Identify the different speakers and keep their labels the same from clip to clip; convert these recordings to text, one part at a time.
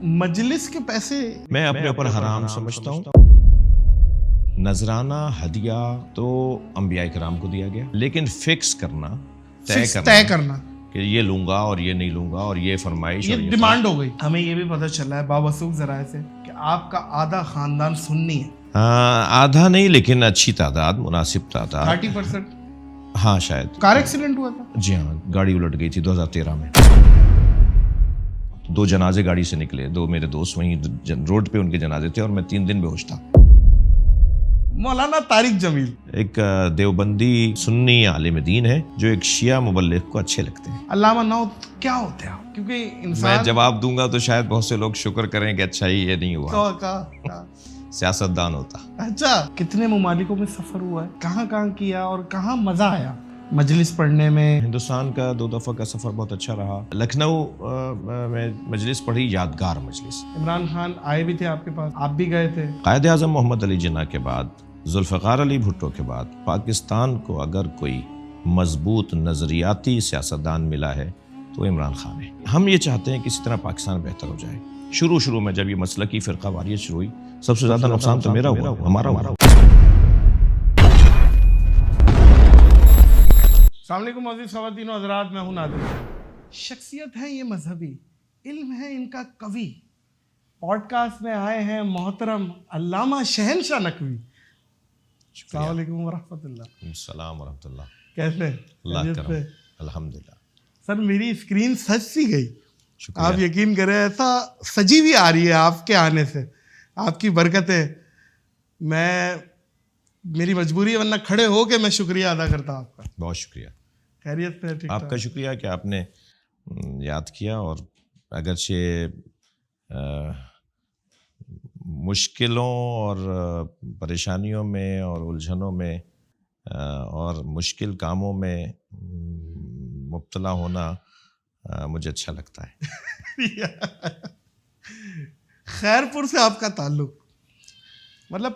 Speaker 1: مجلس کے پیسے
Speaker 2: میں اپنے اوپر حرام سمجھتا ہوں. نذرانہ ہدیہ تو انبیاء کرام کو دیا گیا، لیکن فکس کرنا،
Speaker 1: طے کرنا
Speaker 2: کہ یہ لوں گا اور یہ نہیں لوں گا اور یہ فرمائش
Speaker 1: یہ ڈیمانڈ ہو گئی. ہمیں یہ بھی پتہ چلا ہے باوثوق ذرائع سے کہ آپ کا آدھا خاندان سنی ہے.
Speaker 2: آدھا نہیں، لیکن اچھی تعداد، مناسب تعداد.
Speaker 1: 30%.
Speaker 2: ہاں شاید.
Speaker 1: کار ایکسیڈنٹ ہوا تھا؟
Speaker 2: جی ہاں، گاڑی الٹ گئی تھی 2013 میں. 2 جنازے گاڑی سے نکلے، 2 میرے دوست وہیں روڈ پہ ان کے جنازے تھے اور میں 3 دن بے ہوش تھا.
Speaker 1: مولانا طارق جمیل
Speaker 2: ایک دیوبندی سنی عالم دین ہے جو ایک شیعہ مبلغ کو اچھے لگتے ہیں.
Speaker 1: علامہ نعوت کیا ہوتے ہیں آپ؟ کیونکہ انسان
Speaker 2: میں جواب دوں گا تو شاید بہت سے لوگ شکر کریں کہ اچھا ہی یہ نہیں ہوا. سیاست دان ہوتا.
Speaker 1: اچھا، کتنے ممالکوں میں سفر ہوا ہے، کہاں کہاں کیا اور کہاں مزہ آیا مجلس پڑھنے میں؟
Speaker 2: ہندوستان کا 2 دفعہ کا سفر بہت اچھا رہا. لکھنؤ میں مجلس پڑھی، یادگار مجلس.
Speaker 1: عمران خان آئے بھی تھے آپ کے پاس، آپ بھی گئے تھے.
Speaker 2: قائد اعظم محمد علی جناح کے بعد، ذوالفقار علی بھٹو کے بعد پاکستان کو اگر کوئی مضبوط نظریاتی سیاستدان ملا ہے تو عمران خان ہے. ہم یہ چاہتے ہیں کسی طرح پاکستان بہتر ہو جائے. شروع میں جب یہ مسلکی فرقہ واریت شروع ہوئی، سب سے زیادہ نقصان تو میرا ہوا، ہمارا ہوا.
Speaker 1: السلام علیکم معزز خواتین و حضرات، میں ہوں نادر. شخصیت ہے یہ مذہبی، علم ہے ان کا قوی. پوڈ کاسٹ میں آئے ہیں محترم علامہ شہنشاہ نقوی. السلام علیکم ورحمۃ اللہ.
Speaker 2: السلام ورحمۃ اللہ.
Speaker 1: کیسے ہیں؟
Speaker 2: اللہ کرم، الحمدللہ.
Speaker 1: سر میری اسکرین سج سی گئی، آپ یقین کریں، ایسا سجی بھی آ رہی ہے آپ کے آنے سے، آپ کی برکتیں. میری مجبوری ہے، ورنہ کھڑے ہو کے میں شکریہ ادا کرتا آپ کا.
Speaker 2: بہت شکریہ.
Speaker 1: خیریت سے؟ ٹھیک
Speaker 2: آپ کا شکریہ کہ آپ نے یاد کیا، اور اگرچہ مشکلوں اور پریشانیوں میں اور الجھنوں میں اور مشکل کاموں میں مبتلا ہونا مجھے اچھا لگتا ہے.
Speaker 1: خیرپور سے آپ کا تعلق، مطلب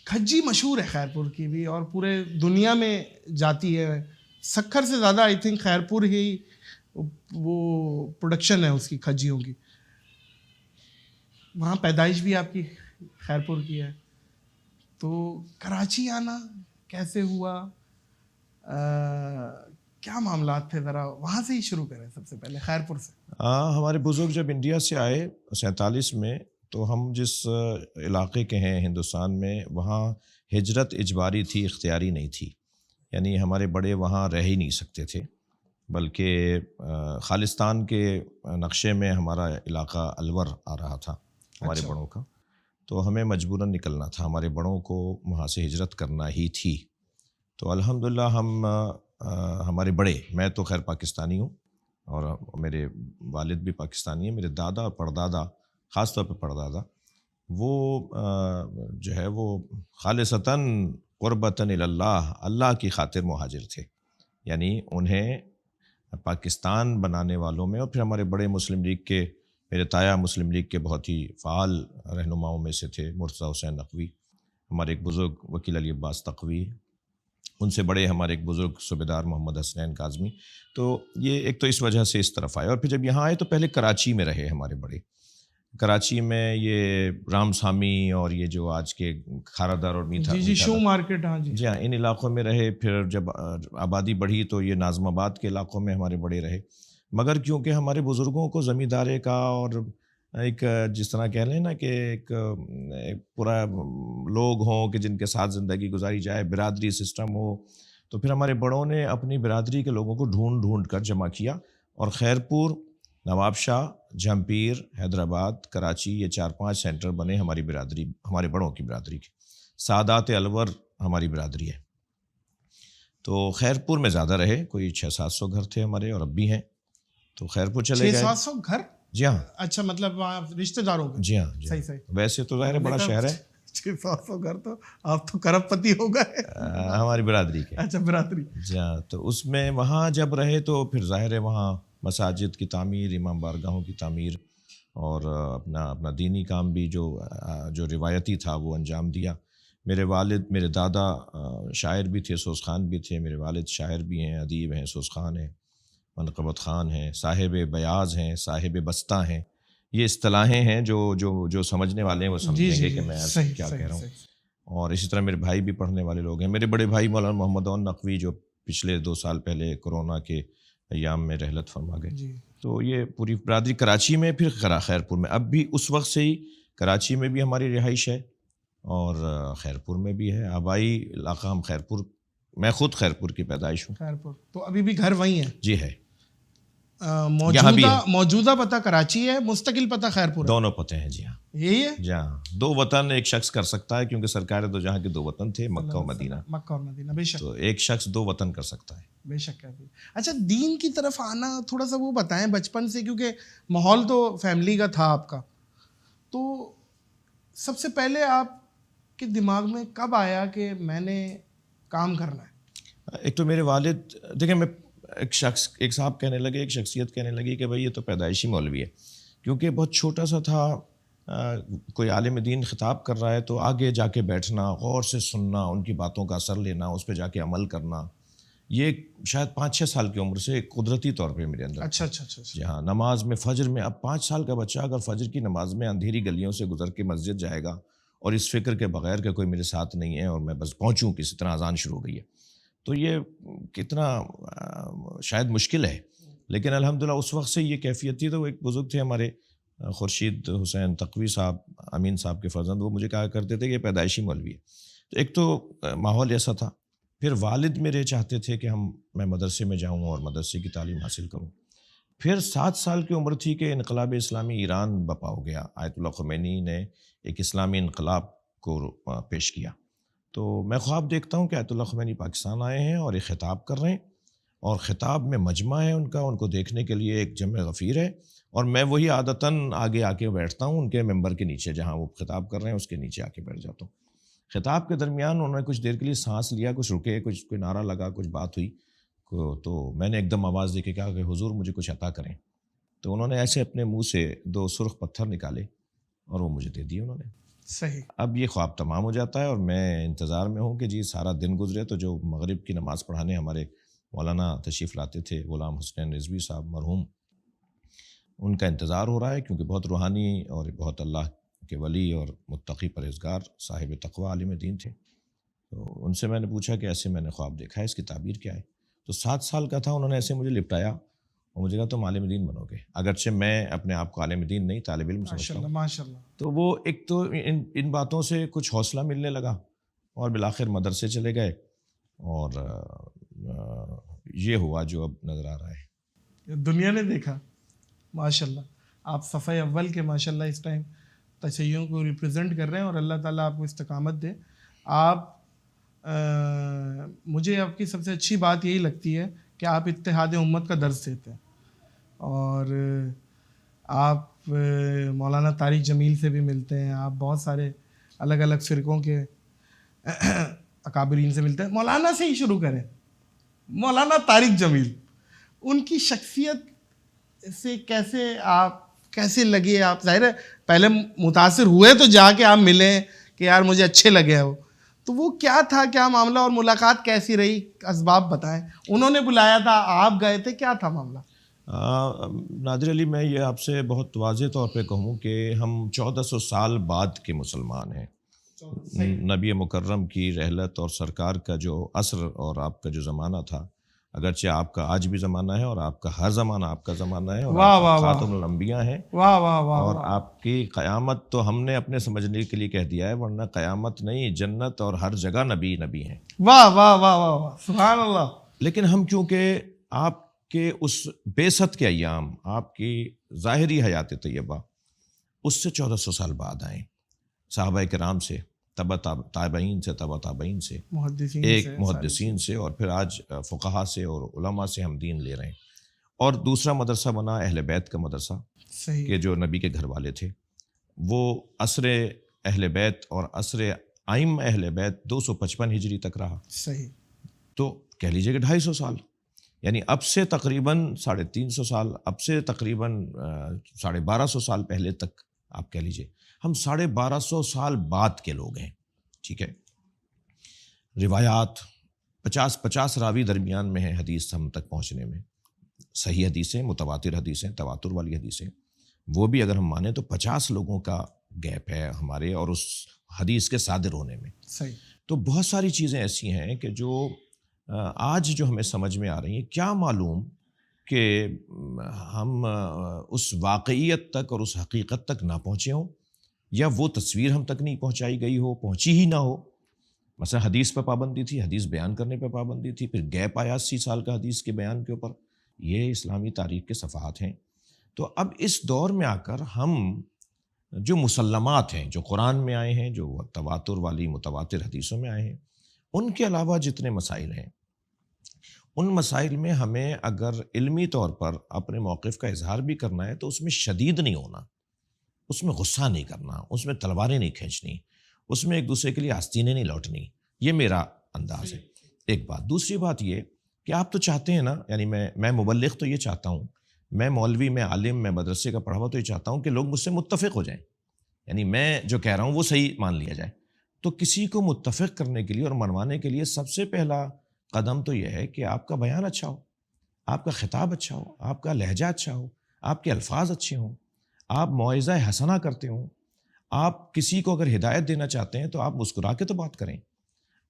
Speaker 1: کھجی مشہور ہے خیرپور کی بھی، اور پورے دنیا میں جاتی ہے. سکھر سے زیادہ آئی تھنک خیرپور ہی وہ پروڈکشن ہے اس کی، کھجیوں کی. وہاں پیدائش بھی آپ کی خیرپور کی ہے. تو کراچی آنا کیسے ہوا، کیا معاملات تھے، ذرا وہاں سے ہی شروع کریں سب سے پہلے، خیرپور سے.
Speaker 2: ہمارے بزرگ جب انڈیا سے آئے 47 میں، تو ہم جس علاقے کے ہیں ہندوستان میں، وہاں ہجرت اجباری تھی، اختیاری نہیں تھی. یعنی ہمارے بڑے وہاں رہ ہی نہیں سکتے تھے، بلکہ خالصتان کے نقشے میں ہمارا علاقہ الور آ رہا تھا ہمارے بڑوں کا، تو ہمیں مجبوراً نکلنا تھا. ہمارے بڑوں کو وہاں سے ہجرت کرنا ہی تھی. تو الحمدللہ ہمارے بڑے، میں تو خیر پاکستانی ہوں اور میرے والد بھی پاکستانی ہیں، میرے دادا اور پردادا، خاص طور پہ پردادا، وہ جو ہے وہ خالصتاً قربتاً اللہ، اللہ کی خاطر مہاجر تھے. یعنی انہیں پاکستان بنانے والوں میں، اور پھر ہمارے بڑے مسلم لیگ کے، میرے تایا مسلم لیگ کے بہت ہی فعال رہنماؤں میں سے تھے، مرتضیٰ حسین نقوی، ہمارے ایک بزرگ وکیل علی عباس تقوی، ان سے بڑے ہمارے ایک بزرگ صوبیدار محمد حسنین کاظمی. تو یہ ایک تو اس وجہ سے اس طرف آئے. اور پھر جب یہاں آئے تو پہلے کراچی میں رہے ہمارے بڑے. کراچی میں یہ رام سامی اور یہ جو آج کے کھارا دار اور میٹھا،
Speaker 1: جی شو مارکیٹ، ہاں
Speaker 2: جی ہاں، ان علاقوں میں رہے. پھر جب آبادی بڑھی تو یہ ناظم آباد کے علاقوں میں ہمارے بڑے رہے. مگر کیونکہ ہمارے بزرگوں کو زمیندارے کا اور ایک جس طرح کہہ لیں نا کہ ایک پورا لوگ ہوں کہ جن کے ساتھ زندگی گزاری جائے، برادری سسٹم ہو، تو پھر ہمارے بڑوں نے اپنی برادری کے لوگوں کو ڈھونڈ کر جمع کیا. اور خیرپور، نواب شاہ، جھمپیر، حیدرآباد، کراچی، یہ 4-5 سینٹر بنے ہماری برادری، ہمارے بڑوں کی برادری کے. سادات الور ہماری برادری ہے. تو خیرپور میں زیادہ رہے، کوئی 600-700 گھر تھے ہمارے، اور اب بھی ہیں. تو خیرپور چلے گئے.
Speaker 1: 600-700 گھر؟
Speaker 2: جی ہاں.
Speaker 1: اچھا، مطلب وہاں رشتہ داروں کے؟
Speaker 2: جی ہاں.
Speaker 1: صحیح.
Speaker 2: ویسے تو ظاہر بڑا شہر ہے.
Speaker 1: 600 گھر تو آپ تو کرب پتی ہو گئے.
Speaker 2: ہماری برادری کے.
Speaker 1: اچھا، برادری.
Speaker 2: جی ہاں. تو اس میں وہاں جب رہے تو پھر ظاہر ہے وہاں مساجد کی تعمیر، امام بارگاہوں کی تعمیر، اور اپنا دینی کام بھی جو روایتی تھا وہ انجام دیا. میرے والد، میرے دادا شاعر بھی تھے، سوز خان بھی تھے. میرے والد شاعر بھی ہیں، ادیب ہیں، سوز خان ہیں، منقبت خان ہیں، صاحب بیاض ہیں، صاحب بستہ ہیں. یہ اصطلاحیں ہیں جو سمجھنے والے ہیں وہ سمجھیں گے کہ میں کیا کہہ رہا ہوں. اور اسی طرح میرے بھائی بھی پڑھنے والے لوگ ہیں. میرے بڑے بھائی مولانا محمد عون نقوی جو پچھلے 2 سال پہلے کرونا کے ایام میں رحلت فرما گئے. تو یہ پوری برادری کراچی میں، پھر خیرپور میں. اب بھی اس وقت سے ہی کراچی میں بھی ہماری رہائش ہے اور خیرپور میں بھی ہے. آبائی علاقہ ہم خیرپور، میں خود خیرپور کی پیدائش ہوں.
Speaker 1: خیرپور تو ابھی بھی گھر وہیں ہے؟
Speaker 2: جی ہے.
Speaker 1: موجودہ پتہ کراچی ہے، مستقل پتہ خیرپور؟
Speaker 2: دونوں پتے ہیں. جی ہاں،
Speaker 1: یہی ہے.
Speaker 2: جی ہاں، 2 وطن ایک شخص کر سکتا ہے، کیونکہ سرکار دو جہاں کے 2 وطن تھے، مکہ اور مدینہ.
Speaker 1: مکہ اور مدینہ، بے شک.
Speaker 2: تو ایک شخص 2 وطن کر سکتا ہے.
Speaker 1: بے شک ہے. اچھا، دین کی طرف آنا تھوڑا سا وہ بتائیں بچپن سے، کیونکہ ماحول تو فیملی کا تھا آپ کا، تو سب سے پہلے آپ کے دماغ میں کب آیا کہ میں نے کام کرنا ہے؟
Speaker 2: ایک تو میرے والد، دیکھیں، میں ایک صاحب کہنے لگے، ایک شخصیت کہنے لگی کہ بھائی یہ تو پیدائشی مولوی ہے. کیونکہ بہت چھوٹا سا تھا، کوئی عالم دین خطاب کر رہا ہے تو آگے جا کے بیٹھنا، غور سے سننا، ان کی باتوں کا اثر لینا، اس پہ جا کے عمل کرنا، یہ شاید 5-6 سال کی عمر سے قدرتی طور پہ میرے اندر.
Speaker 1: اچھا.
Speaker 2: جی ہاں. نماز میں فجر میں، اب 5 سال کا بچہ اگر فجر کی نماز میں اندھیری گلیوں سے گزر کے مسجد جائے گا اور اس فکر کے بغیر کہ کوئی میرے ساتھ نہیں ہے اور میں بس پہنچوں کسی طرح، اذان شروع ہو گئی ہے، تو یہ کتنا شاید مشکل ہے. لیکن الحمدللہ اس وقت سے یہ کیفیت تھی. تو وہ ایک بزرگ تھے ہمارے، خورشید حسین تقوی صاحب، امین صاحب کے فرزند، وہ مجھے کہا کرتے تھے کہ یہ پیدائشی مولوی ہے. تو ایک تو ماحول ایسا تھا. پھر والد میرے چاہتے تھے کہ میں مدرسے میں جاؤں اور مدرسے کی تعلیم حاصل کروں. پھر 7 سال کی عمر تھی کہ انقلاب اسلامی ایران بپا ہو گیا. آیت اللہ خمینی نے ایک اسلامی انقلاب کو پیش کیا. تو میں خواب دیکھتا ہوں کہ آیت اللہ خمینی پاکستان آئے ہیں اور ایک خطاب کر رہے ہیں، اور خطاب میں مجمع ہے ان کو دیکھنے کے لیے ایک جمع غفیر ہے، اور میں وہی عادتاً آگے آ کے بیٹھتا ہوں ان کے ممبر کے نیچے، جہاں وہ خطاب کر رہے ہیں اس کے نیچے آ کے بیٹھ جاتا ہوں. خطاب کے درمیان انہوں نے کچھ دیر کے لیے سانس لیا، کچھ رکے، کوئی نعرہ لگا، کچھ بات ہوئی، تو میں نے ایک دم آواز دے کے کہا کہ حضور مجھے کچھ عطا کریں. تو انہوں نے ایسے اپنے منہ سے 2 سرخ پتھر نکالے اور وہ مجھے دے دیے انہوں نے.
Speaker 1: صحیح.
Speaker 2: اب یہ خواب تمام ہو جاتا ہے اور میں انتظار میں ہوں کہ جی سارا دن گزرے. تو جو مغرب کی نماز پڑھانے ہمارے مولانا تشریف لاتے تھے، غلام حسین رضوی صاحب مرحوم، ان کا انتظار ہو رہا ہے، کیونکہ بہت روحانی اور بہت اللہ کے ولی اور متقی پرہیزگار صاحب تقوی عالم دین تھے. تو ان سے میں نے پوچھا کہ ایسے میں نے خواب دیکھا ہے، اس کی تعبیر کیا ہے؟ تو 7 سال کا تھا، انہوں نے ایسے مجھے لپٹایا اور مجھے کہا تم عالم دین بنو گے. اگرچہ میں اپنے آپ کو عالم دین نہیں، طالب علم سمجھتا ہوں.
Speaker 1: ماشاءاللہ.
Speaker 2: تو وہ ایک تو ان باتوں سے کچھ حوصلہ ملنے لگا اور بالآخر مدرسے چلے گئے، اور یہ ہوا جو اب نظر آ رہا ہے.
Speaker 1: دنیا نے دیکھا. ماشاءاللہ آپ صفحہ اول کے ماشاءاللہ اس ٹائم تشیعوں کو ریپرزینٹ کر رہے ہیں، اور اللہ تعالیٰ آپ کو استقامت دے. آپ مجھے آپ کی سب سے اچھی بات یہی لگتی ہے کہ آپ اتحاد امت کا درس دیتے ہیں، اور آپ مولانا طارق جمیل سے بھی ملتے ہیں، آپ بہت سارے الگ الگ فرقوں کے اکابرین سے ملتے ہیں. مولانا سے ہی شروع کریں. مولانا طارق جمیل، ان کی شخصیت سے کیسے لگے آپ؟ ظاہر ہے پہلے متاثر ہوئے تو جا کے آپ ملیں کہ یار مجھے اچھے لگے وہ، تو وہ کیا تھا، کیا معاملہ، اور ملاقات کیسی رہی؟ اسباب بتائیں. انہوں نے بلایا تھا، آپ گئے تھے، کیا تھا معاملہ؟
Speaker 2: نادر علی، میں یہ آپ سے بہت واضح طور پہ کہوں کہ ہم 1400 سال بعد کے مسلمان ہیں. نبی مکرم کی رحلت اور سرکار کا جو عصر اور آپ کا جو زمانہ تھا، اگرچہ آپ کا آج بھی زمانہ ہے اور آپ کا ہر زمانہ آپ کا زمانہ ہے، اور آپ خاتم الانبیاء ہیں، اور آپ کی قیامت تو ہم نے اپنے سمجھنے کے لیے کہہ دیا ہے، ورنہ قیامت نہیں، جنت اور ہر جگہ نبی ہیں.
Speaker 1: واہ واہ واہ واہ، سبحان اللہ.
Speaker 2: لیکن ہم چونکہ آپ کے اس بعثت کے ایام، آپ کی ظاہری حیات طیبہ، اس سے 1400 سال بعد آئیں، صحابہ کرام سے، تبع تابعین سے، تبع تابعین سے، محدثین سے، اور پھر آج فقہا سے اور علماء سے ہم دین لے رہے ہیں. اور دوسرا مدرسہ بنا اہل بیت کا مدرسہ، کہ جو نبی کے گھر والے تھے، وہ عصر اہل بیت اور عصر ائمہ اہل بیت 255 ہجری تک رہا.
Speaker 1: صحیح.
Speaker 2: تو کہہ لیجیے کہ 250 سال، یعنی اب سے تقریباً 350 سال، اب سے تقریباً 1250 سال پہلے تک آپ کہہ لیجیے. ہم 1250 سال بعد کے لوگ ہیں. ٹھیک ہے. روایات 50 راوی درمیان میں ہیں حدیث ہم تک پہنچنے میں. صحیح حدیثیں، متواتر حدیثیں، تواتر والی حدیثیں. وہ بھی اگر ہم مانیں تو 50 لوگوں کا گیپ ہے ہمارے اور اس حدیث کے صادر ہونے میں.
Speaker 1: صحیح.
Speaker 2: تو بہت ساری چیزیں ایسی ہیں کہ جو آج جو ہمیں سمجھ میں آ رہی ہیں، کیا معلوم کہ ہم اس واقعیت تک اور اس حقیقت تک نہ پہنچے ہوں، یا وہ تصویر ہم تک نہیں پہنچائی گئی ہو، پہنچی ہی نہ ہو. مثلا حدیث پہ پابندی تھی، حدیث بیان کرنے پہ پابندی تھی، پھر گیپ آیا 80 سال کا حدیث کے بیان کے اوپر. یہ اسلامی تاریخ کے صفحات ہیں. تو اب اس دور میں آ کر ہم جو مسلمات ہیں جو قرآن میں آئے ہیں، جو تواتر والی متواتر حدیثوں میں آئے ہیں، ان کے علاوہ جتنے مسائل ہیں، ان مسائل میں ہمیں اگر علمی طور پر اپنے موقف کا اظہار بھی کرنا ہے تو اس میں شدید نہیں ہونا، اس میں غصہ نہیں کرنا، اس میں تلواریں نہیں کھینچنی، اس میں ایک دوسرے کے لیے آستینیں نہیں لوٹنی. یہ میرا انداز ہے. ایک بات. دوسری بات یہ کہ آپ تو چاہتے ہیں نا، یعنی میں مبلغ تو یہ چاہتا ہوں، میں مولوی، میں عالم، میں مدرسے کا پڑھا ہوا تو یہ چاہتا ہوں کہ لوگ مجھ سے متفق ہو جائیں، یعنی میں جو کہہ رہا ہوں وہ صحیح مان لیا جائے. تو کسی کو متفق کرنے کے لیے اور منوانے کے لیے سب سے پہلا قدم تو یہ ہے کہ آپ کا بیان اچھا ہو، آپ کا خطاب اچھا ہو، آپ کا لہجہ اچھا ہو، آپ کے الفاظ اچھے ہوں، آپ موعظہ حسنہ کرتے ہوں. آپ کسی کو اگر ہدایت دینا چاہتے ہیں تو آپ مسکرا کے تو بات کریں.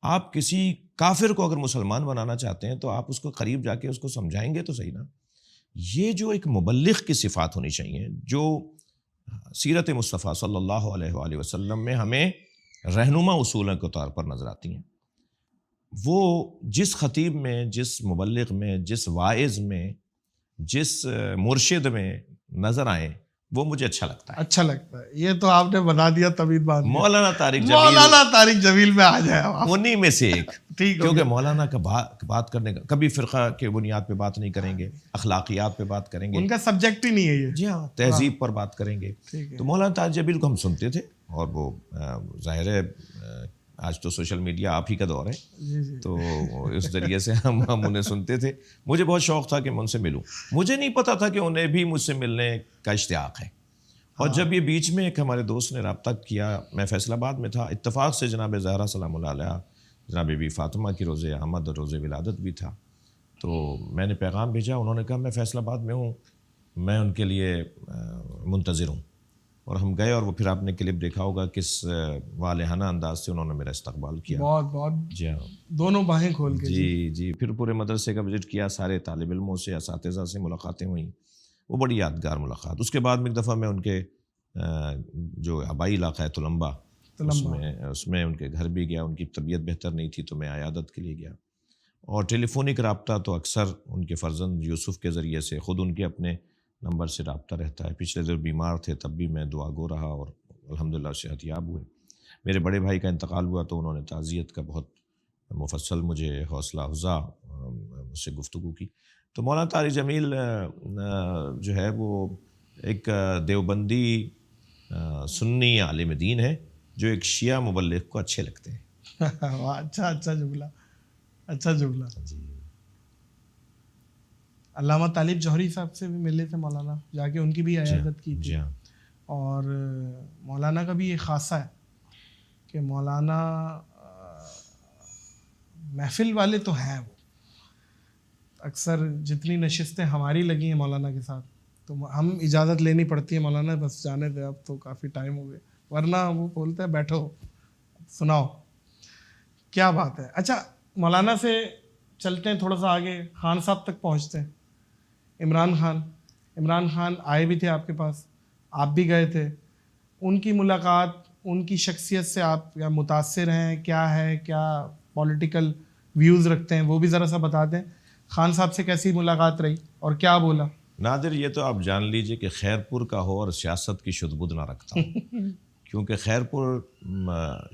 Speaker 2: آپ کسی کافر کو اگر مسلمان بنانا چاہتے ہیں تو آپ اس کو قریب جا کے اس کو سمجھائیں گے تو صحیح نا. یہ جو ایک مبلغ کی صفات ہونی چاہیے، جو سیرت مصطفیٰ صلی اللہ علیہ وآلہ وسلم میں ہمیں رہنما اصولوں کے طور پر نظر آتی ہیں، وہ جس خطیب میں، جس مبلغ میں، جس واعظ میں، جس مرشد میں نظر آئیں، وہ مجھے اچھا لگتا ہے.
Speaker 1: اچھا لگتا ہے. یہ تو آپ نے بتا دیا طویل بات.
Speaker 2: مولانا طارق جمیل،
Speaker 1: مولانا طارق جمیل میں آ جائے آپ.
Speaker 2: انہی میں سے ایک.
Speaker 1: ٹھیک ہے.
Speaker 2: کیونکہ مولانا کا بات کرنے کا کبھی فرقہ کے بنیاد پہ بات نہیں کریں گے، اخلاقیات پہ بات کریں گے،
Speaker 1: ان کا سبجیکٹ ہی نہیں ہے یہ.
Speaker 2: جی ہاں، تہذیب پر بات کریں گے. تو مولانا طارق جمیل کو ہم سنتے تھے، اور وہ ظاہر ہے آج تو سوشل میڈیا آپ ہی کا دور ہے، تو اس ذریعے سے ہم انہیں سنتے تھے. مجھے بہت شوق تھا کہ میں ان سے ملوں. مجھے نہیں پتا تھا کہ انہیں بھی مجھ سے ملنے کا اشتیاق ہے. اور جب یہ بیچ میں ایک ہمارے دوست نے رابطہ کیا، میں فیصل آباد میں تھا، اتفاق سے جناب زہرا سلام اللہ علیہ، جناب بی فاطمہ کی روز احمد اور روز ولادت بھی تھا. تو میں نے پیغام بھیجا، انہوں نے کہا میں فیصل آباد میں ہوں، میں ان کے لیے منتظر ہوں. اور ہم گئے، اور وہ پھر آپ نے کلپ دیکھا ہوگا کس والہانہ انداز سے انہوں نے میرا استقبال کیا.
Speaker 1: بہت بہت.
Speaker 2: جی ہاں،
Speaker 1: دونوں باہیں کھول کے.
Speaker 2: جی. پھر پورے مدرسے کا وزٹ کیا، سارے طالب علموں سے، اساتذہ سے ملاقاتیں ہوئیں. وہ بڑی یادگار ملاقات. اس کے بعد میں ایک دفعہ میں ان کے جو آبائی علاقہ ہے تلمبا، اس میں ان کے گھر بھی گیا. ان کی طبیعت بہتر نہیں تھی تو میں عیادت کے لیے گیا. اور ٹیلی فونک رابطہ تو اکثر ان کے فرزند یوسف کے ذریعے سے، خود ان کے اپنے نمبر سے رابطہ رہتا ہے. پچھلے دن بیمار تھے تب بھی میں دعا گو رہا، اور الحمدللہ صحت یاب ہوئے. میرے بڑے بھائی کا انتقال ہوا تو انہوں نے تعزیت کا بہت مفصل مجھے حوصلہ افزا مجھ سے گفتگو کی. تو مولانا طارق جمیل جو ہے وہ ایک دیوبندی سنی عالم دین ہے جو ایک شیعہ مبلغ کو اچھے لگتے ہیں.
Speaker 1: اچھا جملہ، اچھا جملہ.
Speaker 2: جی.
Speaker 1: علامہ طالب جوہری صاحب سے بھی ملے تھے مولانا، جا کے ان کی بھی عیادت کی تھی.
Speaker 2: جی ہاں.
Speaker 1: اور مولانا کا بھی یہ خاصہ ہے کہ مولانا محفل والے تو ہیں، وہ اکثر جتنی نشستیں ہماری لگی ہیں مولانا کے ساتھ تو ہم اجازت لینی پڑتی ہے، مولانا بس جانے دے، اب تو کافی ٹائم ہو گئے، ورنہ وہ بولتے ہیں بیٹھو سناؤ. کیا بات ہے. اچھا، مولانا سے چلتے ہیں تھوڑا سا آگے، خان صاحب تک پہنچتے ہیں. عمران خان آئے بھی تھے آپ کے پاس، آپ بھی گئے تھے. ان کی ملاقات، ان کی شخصیت سے آپ کیا متاثر ہیں، کیا ہے، کیا پولیٹیکل ویوز رکھتے ہیں، وہ بھی ذرا سا بتا دیں. خان صاحب سے کیسی ملاقات رہی اور کیا بولا؟
Speaker 2: نادر، یہ تو آپ جان لیجئے کہ خیرپور کا ہو اور سیاست کی شد بد نہ رکھتا ہوں کیونکہ خیرپور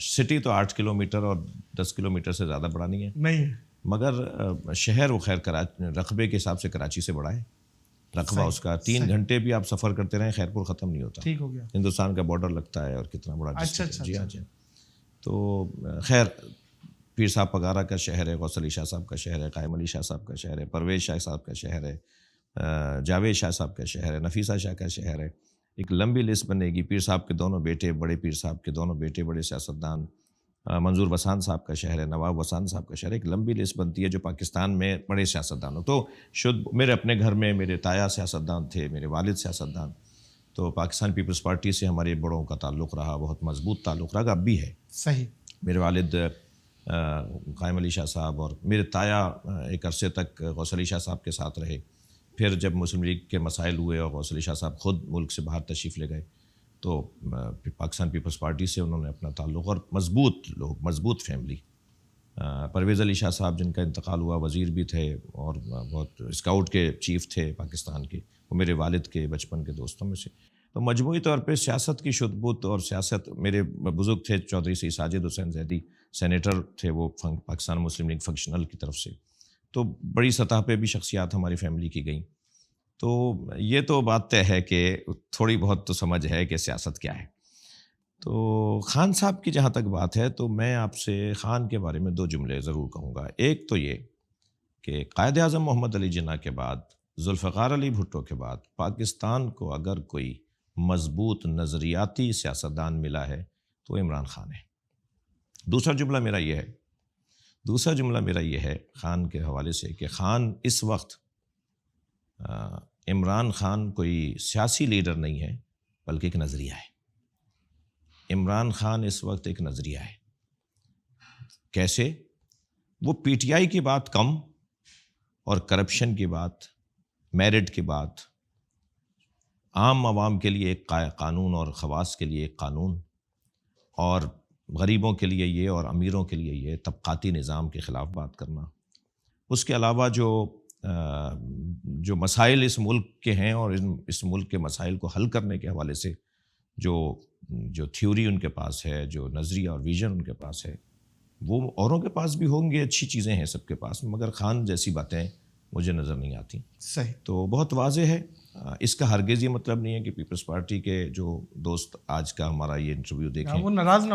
Speaker 2: سٹی تو 8 کلومیٹر اور 10 کلومیٹر سے زیادہ بڑا نہیں ہے، مگر شہر وہ خیر رقبے کے حساب سے کراچی سے بڑا ہے. رقبہ اس کا 3 گھنٹے بھی آپ سفر کرتے رہیں خیرپور ختم نہیں ہوتا.
Speaker 1: ٹھیک ہو گیا.
Speaker 2: ہندوستان کا بارڈر لگتا ہے اور کتنا بڑا.
Speaker 1: اچھا.
Speaker 2: جی ہاں. تو خیر، پیر صاحب پگارا کا شہر ہے، غوث علی شاہ صاحب کا شہر ہے، قائم علی شاہ صاحب کا شہر ہے، پرویز شاہ صاحب کا شہر ہے، جاوید شاہ صاحب کا شہر ہے، نفیسہ شاہ کا شہر ہے. ایک لمبی لسٹ بنے گی. پیر صاحب کے دونوں بیٹے، بڑے پیر صاحب کے دونوں بیٹے بڑے سیاستدان، منظور وسان صاحب کا شہر ہے، نواب وسان صاحب کا شہر ہے. ایک لمبی لسٹ بنتی ہے جو پاکستان میں بڑے سیاستدان ہو. تو میرے اپنے گھر میں میرے تایا سیاستدان تھے، میرے والد سیاستدان. تو پاکستان پیپلز پارٹی سے ہمارے بڑوں کا تعلق رہا، بہت مضبوط تعلق رہا، اب بھی ہے.
Speaker 1: صحیح.
Speaker 2: میرے والد قائم علی شاہ صاحب اور میرے تایا ایک عرصے تک غوث علی شاہ صاحب کے ساتھ رہے. پھر جب مسلم لیگ کے مسائل ہوئے اور غوث علی شاہ صاحب خود ملک سے باہر تشریف لے گئے تو پاکستان پیپلز پارٹی سے انہوں نے اپنا تعلق، اور مضبوط لوگ، مضبوط فیملی. پرویز علی شاہ صاحب جن کا انتقال ہوا، وزیر بھی تھے اور بہت اسکاؤٹ کے چیف تھے پاکستان کے، وہ میرے والد کے بچپن کے دوستوں میں سے. تو مجموعی طور پہ سیاست کی شدبت اور سیاست، میرے بزرگ تھے چودھری سی ساجد حسین زیدی، سینیٹر تھے وہ پاکستان مسلم لیگ فنکشنل کی طرف سے. تو بڑی سطح پہ بھی شخصیات ہماری فیملی کی گئیں. تو یہ تو بات طے ہے کہ تھوڑی بہت تو سمجھ ہے کہ سیاست کیا ہے. تو خان صاحب کی جہاں تک بات ہے تو میں آپ سے خان کے بارے میں 2 جملے ضرور کہوں گا. ایک تو یہ کہ قائد اعظم محمد علی جناح کے بعد، ذوالفقار علی بھٹو کے بعد پاکستان کو اگر کوئی مضبوط نظریاتی سیاستدان ملا ہے تو عمران خان ہے. دوسرا جملہ میرا یہ ہے خان کے حوالے سے کہ خان اس وقت، عمران خان کوئی سیاسی لیڈر نہیں ہے بلکہ ایک نظریہ ہے. عمران خان اس وقت ایک نظریہ ہے. کیسے؟ وہ پی ٹی آئی کی بات کم اور کرپشن کی بات، میرٹ کی بات، عام عوام کے لیے ایک قانون اور خواص کے لیے ایک قانون، اور غریبوں کے لیے یہ اور امیروں کے لیے یہ طبقاتی نظام کے خلاف بات کرنا. اس کے علاوہ جو مسائل اس ملک کے ہیں اور اس ملک کے مسائل کو حل کرنے کے حوالے سے جو تھیوری ان کے پاس ہے، جو نظریہ اور ویژن ان کے پاس ہے، وہ اوروں کے پاس بھی ہوں گے، اچھی چیزیں ہیں سب کے پاس، مگر خان جیسی باتیں مجھے نظر نہیں آتی.
Speaker 1: صحیح.
Speaker 2: تو بہت واضح ہے. اس کا ہرگز یہ مطلب نہیں ہے کہ پیپلز پارٹی کے جو دوست آج کا ہمارا یہ انٹرویو دیکھیں
Speaker 1: وہ ناراض نہ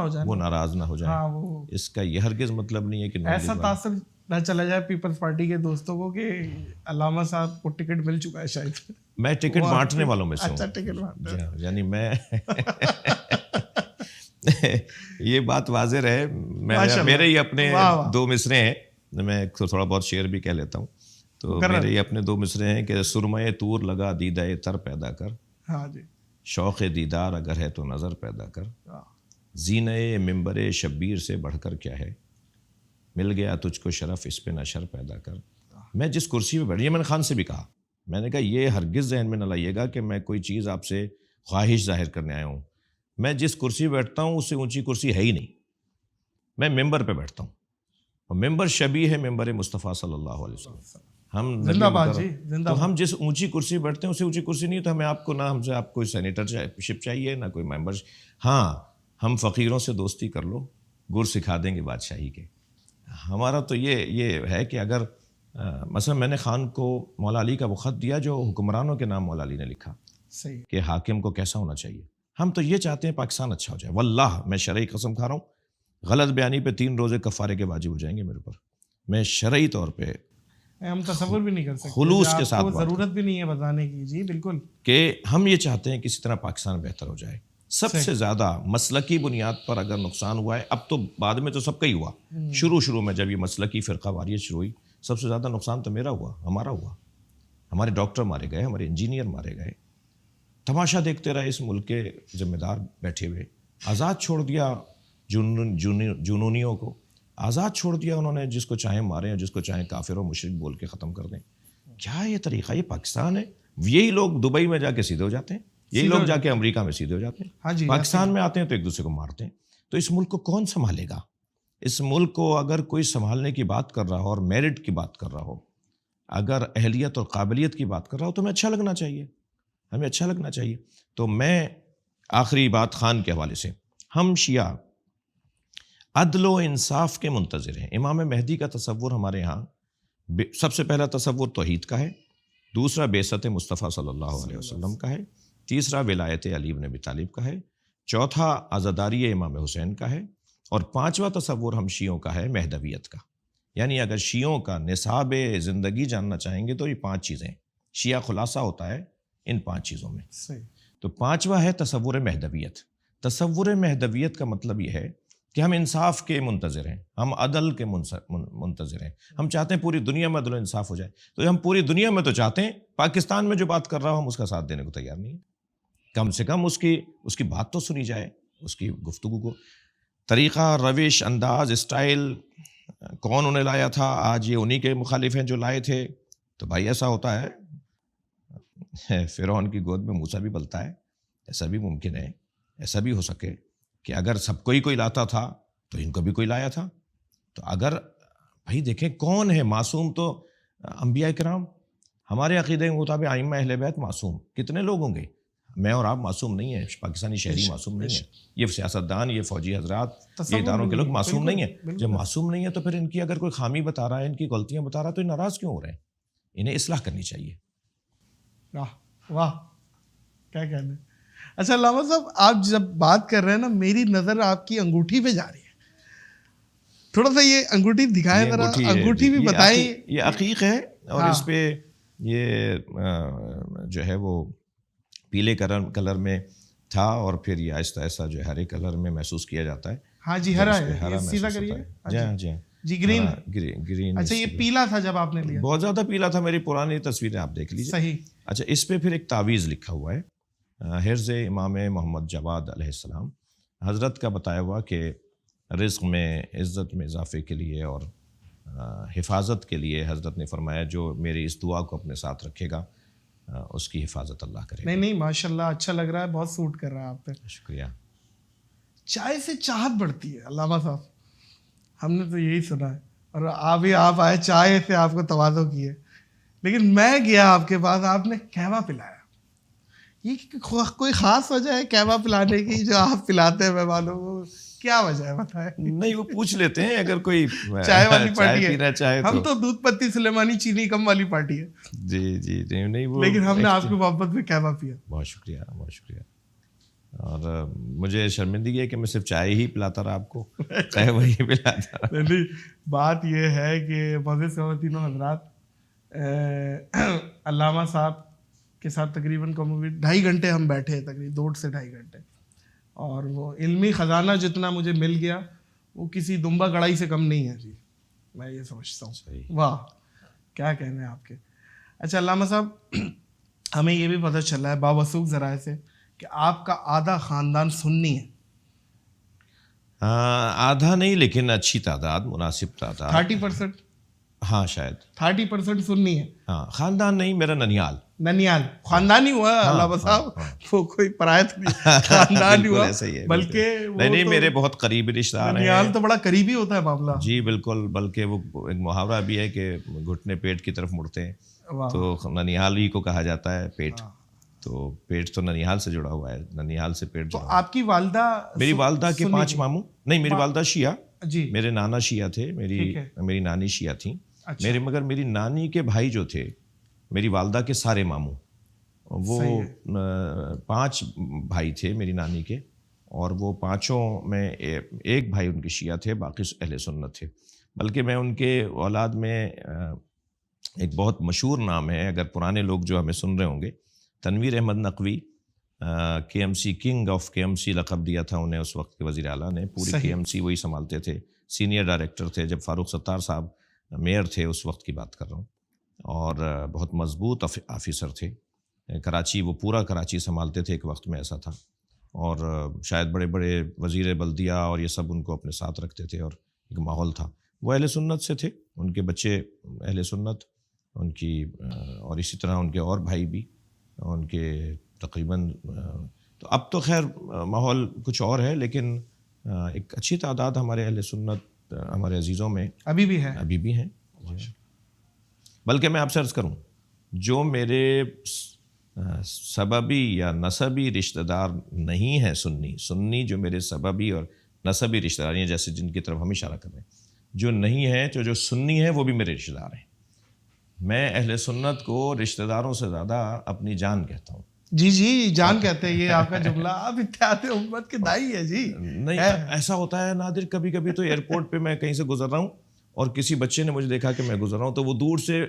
Speaker 1: ہو جائیں.
Speaker 2: اس کا یہ ہرگز مطلب نہیں ہے کہ
Speaker 1: ایسا تاثر نہ چلا جائے پیپلز پارٹی کے دوستوں کو کہ علامہ صاحب کو ٹکٹ مل چکا ہے شاید.
Speaker 2: میں ٹکٹ بانٹنے والوں میں سے ہوں.
Speaker 1: اچھا، ٹکٹ بانٹنے.
Speaker 2: یعنی میں یہ بات واضح رہے، میرے ہی اپنے 2 مصرے ہیں، میں تھوڑا بہت شعر بھی کہہ لیتا ہوں. تو میرے یہ اپنے 2 مصرے ہیں کہ سرمے طور لگا دیدہ تر پیدا کر،
Speaker 1: ہاں جی،
Speaker 2: شوق دیدار اگر ہے تو نظر پیدا کر، زینہ ممبر شبیر سے بڑھ کر کیا ہے، مل گیا تجھ کو شرف اس پہ نشر پیدا کر. میں جس کرسی پہ بیٹھ، یہ میں نے خان سے بھی کہا، میں نے کہا یہ ہرگز ذہن میں نہ لائیے گا کہ میں کوئی چیز آپ سے خواہش ظاہر کرنے آیا ہوں. میں جس کرسی پہ بیٹھتا ہوں اس سے اونچی کرسی ہے ہی نہیں. میں ممبر پہ بیٹھتا ہوں اور ممبر شبیہ ہے ممبر مصطفیٰ صلی اللہ علیہ وسلم. ہم جس اونچی کرسی بیٹھتے ہیں اس سے اونچی کرسی نہیں. تو ہم سے آپ کوئی سینیٹر شپ چاہیے نہ کوئی ممبر. ہاں، ہم فقیروں سے دوستی کر لو، گر سکھا دیں گے بادشاہی کے. ہمارا تو یہ ہے کہ اگر مثلا میں نے خان کو مولا علی کا وہ خط دیا جو حکمرانوں کے نام مولا علی نے لکھا،
Speaker 1: صحیح،
Speaker 2: کہ حاکم کو کیسا ہونا چاہیے. ہم تو یہ چاہتے ہیں پاکستان اچھا ہو جائے. واللہ میں شرعی قسم کھا رہا ہوں، غلط بیانی پہ 3 روزے کفارے کے واجب ہو جائیں گے میرے پر. میں شرعی طور پہ
Speaker 1: ہم تصور بھی نہیں کر سکتے،
Speaker 2: خلوص کے ساتھ
Speaker 1: ضرورت بھی نہیں ہے بتانے کی. جی بالکل،
Speaker 2: کہ ہم یہ چاہتے ہیں کسی طرح پاکستان بہتر ہو جائے. سب سے زیادہ مسلکی بنیاد پر اگر نقصان ہوا ہے، اب تو بعد میں تو سب کا ہی ہوا، شروع میں جب یہ مسلکی فرقہ واریت شروع ہوئی، سب سے زیادہ نقصان تو ہمارا ہوا. ہمارے ڈاکٹر مارے گئے، ہمارے انجینئر مارے گئے. تماشا دیکھتے رہے اس ملک کے ذمہ دار بیٹھے ہوئے. آزاد چھوڑ دیا جنونیوں کو، آزاد چھوڑ دیا انہوں نے، جس کو چاہیں ماریں اور جس کو چاہیں کافر و مشرک بول کے ختم کر دیں. کیا یہ طریقہ؟ یہ پاکستان ہے. یہی لوگ دبئی میں جا کے سیدھے ہو جاتے ہیں، یہی لوگ جا کے امریکہ میں سیدھے ہو جاتے ہیں، پاکستان میں آتے ہیں تو ایک دوسرے کو مارتے ہیں. تو اس ملک کو کون سنبھالے گا؟ اس ملک کو اگر کوئی سنبھالنے کی بات کر رہا ہو اور میرٹ کی بات کر رہا ہو، اگر اہلیت اور قابلیت کی بات کر رہا ہو تو ہمیں اچھا لگنا چاہیے. تو میں آخری بات خان کے حوالے سے، ہم شیعہ عدل و انصاف کے منتظر ہیں. امام مہدی کا تصور ہمارے ہاں سب سے پہلا تصور توحید کا ہے، دوسرا بعثت مصطفیٰ صلی اللہ علیہ وسلم کا ہے، تیسرا ولایت علی بن ابی طالب کا ہے، چوتھا عزاداری امام حسین کا ہے، اور 5واں تصور ہم شیعوں کا ہے مہدویت کا. یعنی اگر شیعوں کا نصاب زندگی جاننا چاہیں گے تو یہ 5 چیزیں، شیعہ خلاصہ ہوتا ہے ان 5 چیزوں میں. تو 5واں ہے تصور مہدویت. تصور مہدویت کا مطلب یہ ہے کہ ہم انصاف کے منتظر ہیں، ہم عدل کے منتظر ہیں. ہم چاہتے ہیں پوری دنیا میں عدل و انصاف ہو جائے. تو ہم پوری دنیا میں تو چاہتے ہیں، پاکستان میں جو بات کر رہا ہوں ہم اس کا ساتھ دینے کو تیار نہیں ہیں. کم سے کم اس کی بات تو سنی جائے، اس کی گفتگو کو. طریقہ، روش، انداز، اسٹائل کون انہیں لایا تھا، آج یہ انہی کے مخالف ہیں جو لائے تھے. تو بھائی ایسا ہوتا ہے، فرعون کی گود میں موسیٰ بھی پلتا ہے. ایسا بھی ممکن ہے، ایسا بھی ہو سکے کہ اگر سب کوئی لاتا تھا تو ان کو بھی کوئی لایا تھا. تو اگر بھائی دیکھیں کون ہے معصوم، تو انبیاء کرام. ہمارے عقیدے کے مطابق ائمہ اہل بیت معصوم کتنے لوگ ہوں گے؟ میں اور آپ معصوم نہیں ہیں، پاکستانی شہری معصوم نہیں ہیں، یہ سیاستدان، یہ فوجی حضرات، یہ اداروں کے لوگ معصوم نہیں ہیں. جب معصوم نہیں ہے تو پھر ان کی اگر کوئی خامی بتا رہا ہے، ان کی غلطیاں بتا رہا ہے، تو یہ ناراض کیوں ہو رہے ہیں؟ انہیں اصلاح کرنی چاہیے.
Speaker 1: واہ واہ، کیا کہنا ہے. اچھا علامہ صاحب، آپ جب بات کر رہے ہیں نا، میری نظر آپ کی انگوٹھی پہ جا رہی ہے. تھوڑا سا یہ انگوٹھی دکھائیں ذرا، انگوٹھی بھی بتائیں.
Speaker 2: یہ عقیق ہے، اور اس پہ یہ جو ہے وہ پیلے کلر میں تھا، اور پھر یہ آہستہ آہستہ جو ہے ہرے کلر میں محسوس کیا جاتا ہے.
Speaker 1: ہاں جی، ہرا ہے، سیدھا کریے. جی گرین.
Speaker 2: گرین.
Speaker 1: اچھا یہ پیلا تھا جب آپ نے لیا؟
Speaker 2: بہت زیادہ پیلا تھا. میری پرانی تصویریں آپ دیکھ لیجیے.
Speaker 1: صحیح.
Speaker 2: اچھا اس پہ پھر ایک تعویذ لکھا ہوا ہے، حرز امام محمد جواد علیہ السلام. حضرت کا بتایا ہوا کہ رزق میں، عزت میں اضافے کے لیے اور حفاظت کے لیے حضرت نے فرمایا جو میری اس دعا کو اپنے ساتھ رکھے گا اس کی حفاظت اللہ کرے گا.
Speaker 1: نہیں ماشاء اللہ، اچھا لگ رہا ہے، بہت سوٹ کر رہا ہے آپ پہ.
Speaker 2: شکریہ.
Speaker 1: چائے سے چاہت بڑھتی ہے علامہ صاحب، ہم نے تو یہی سنا ہے، اور آپ آئے چائے سے آپ کو تواضع کی ہے. لیکن میں گیا آپ کے پاس، آپ نے قہوہ پلایا. یہ کوئی خاص وجہ ہے قہوہ پلانے کی جو آپ پلاتے ہیں مہمانوں کو؟ کیا وجہ ہے بتائیں. نہیں
Speaker 2: وہ پوچھ لیتے ہیں اگر کوئی
Speaker 1: چائے والی پارٹی
Speaker 2: پینا چاہے.
Speaker 1: ہم تو دودھ پتی سلیمانی چینی کم والی پارٹی ہے.
Speaker 2: جی نہیں وہ،
Speaker 1: لیکن ہم نے آپ کی محبت میں قہوہ پیا.
Speaker 2: بہت شکریہ، بہت شکریہ. اور مجھے شرمندگی ہے کہ میں صرف چائے ہی پلاتا رہا آپ کو، قہوہ ہی پلاتا رہا.
Speaker 1: نہیں، بات یہ ہے کہ معزز خواتین حضرات، علامہ صاحب کے ساتھ تقریباً 2.5 گھنٹے ہم بیٹھے، تقریباً 2 سے 2.5 گھنٹے، اور وہ علمی خزانہ جتنا مجھے مل گیا وہ کسی دمبا کڑائی سے کم نہیں ہے. جی میں یہ سمجھتا ہوں. واہ، کیا کہنے ہیں آپ کے. اچھا علامہ صاحب، ہمیں یہ بھی پتہ چلا ہے باوثوق ذرائع سے کہ آپ کا آدھا خاندان سنی ہے.
Speaker 2: آدھا نہیں، لیکن اچھی تعداد، مناسب تعداد.
Speaker 1: 30%؟
Speaker 2: ہاں شاید
Speaker 1: 30% سنی ہے.
Speaker 2: ہاں، خاندان نہیں، میرا ننیال
Speaker 1: خاندان ہی ہوا علامہ صاحب، وہ کوئی پرایت نہیں، خاندان ہی ہوا. بلکہ
Speaker 2: نہیں، میرے بہت قریبی رشتہ دار ہیں.
Speaker 1: ننیال تو بڑا قریبی ہوتا ہے معاملہ.
Speaker 2: جی بالکل، بلکہ وہ ایک محاورہ بھی ہے کہ گھٹنے پیٹ کی طرف مڑتے ہیں، تو ننیال ہی کو کہا جاتا ہے پیٹ. تو پیٹ تو ننیال سے جڑا ہوا ہے، ننیال سے پیٹ جڑا.
Speaker 1: آپ کی والدہ؟
Speaker 2: میری والدہ کے 5 ماموں. نہیں، میری والدہ شیعہ.
Speaker 1: جی.
Speaker 2: میرے نانا شیعہ تھے، میری نانی شیعہ تھیں. مگر میری نانی کے بھائی جو تھے، میری والدہ کے سارے ماموں، وہ 5 بھائی تھے میری نانی کے، اور وہ 5 میں ایک بھائی ان کے شیعہ تھے، باقی اہل سنت تھے. بلکہ میں ان کے اولاد میں ایک بہت مشہور نام ہے، اگر پرانے لوگ جو ہمیں سن رہے ہوں گے، Tanveer Ahmed Naqvi. KMC king of KMC لقب دیا تھا انہیں اس وقت کے وزیر اعلیٰ نے. پوری KMC وہی سنبھالتے تھے، سینئر ڈائریکٹر تھے جب فاروق ستار صاحب میئر تھے، اس وقت کی بات کر رہا ہوں. اور بہت مضبوط آفیسر تھے. کراچی، وہ پورا کراچی سنبھالتے تھے، ایک وقت میں ایسا تھا. اور شاید بڑے بڑے وزیر بلدیہ اور یہ سب ان کو اپنے ساتھ رکھتے تھے، اور ایک ماحول تھا. وہ اہل سنت سے تھے، ان کے بچے اہل سنت، ان کی، اور اسی طرح ان کے اور بھائی بھی ان کے تقریباً. تو اب تو خیر ماحول کچھ اور ہے، لیکن ایک اچھی تعداد ہمارے اہل سنت ہمارے عزیزوں میں ابھی بھی ہیں. بلکہ میں آپ سے عرض کروں، جو میرے سببی یا نسبی رشتہ دار نہیں ہیں، سنی جو میرے سببی اور نسبی رشتہ دار ہیں، جیسے جن کی طرف ہم اشارہ کر رہے ہیں، جو نہیں ہیں، جو سنی ہیں، وہ بھی میرے رشتہ دار ہیں. میں اہل سنت کو رشتہ داروں سے زیادہ اپنی جان کہتا ہوں.
Speaker 1: جی جان کہتے ہیں، یہ آپ کا جملہ. آپ اتحاد امت کے دائی ہے. جی
Speaker 2: نہیں، ایسا ہوتا ہے نادر، کبھی کبھی تو ایئرپورٹ پہ میں کہیں سے گزر رہا ہوں اور کسی بچے نے مجھے دیکھا کہ میں گزر رہا ہوں، تو وہ دور سے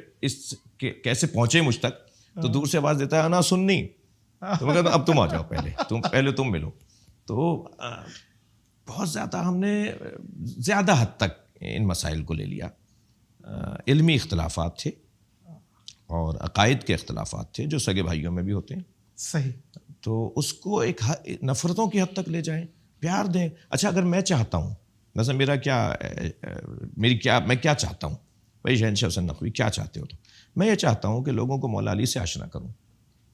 Speaker 2: کیسے پہنچے مجھ تک، تو دور سے آواز دیتا ہے انا سنی. تو میں کہتا ہوں اب تم آ جاؤ، پہلے تم ملو. تو بہت زیادہ ہم نے زیادہ حد تک ان مسائل کو لے لیا. علمی اختلافات تھے اور عقائد کے اختلافات تھے جو سگے بھائیوں میں بھی ہوتے ہیں.
Speaker 1: صحیح.
Speaker 2: تو اس کو ایک نفرتوں کی حد تک لے جائیں, پیار دیں. اچھا اگر میں چاہتا ہوں, مثلا میں کیا چاہتا ہوں بھائی شہنشاہ حسین نقوی کیا چاہتے ہو, تو میں یہ چاہتا ہوں کہ لوگوں کو مولا علی سے آشنا کروں,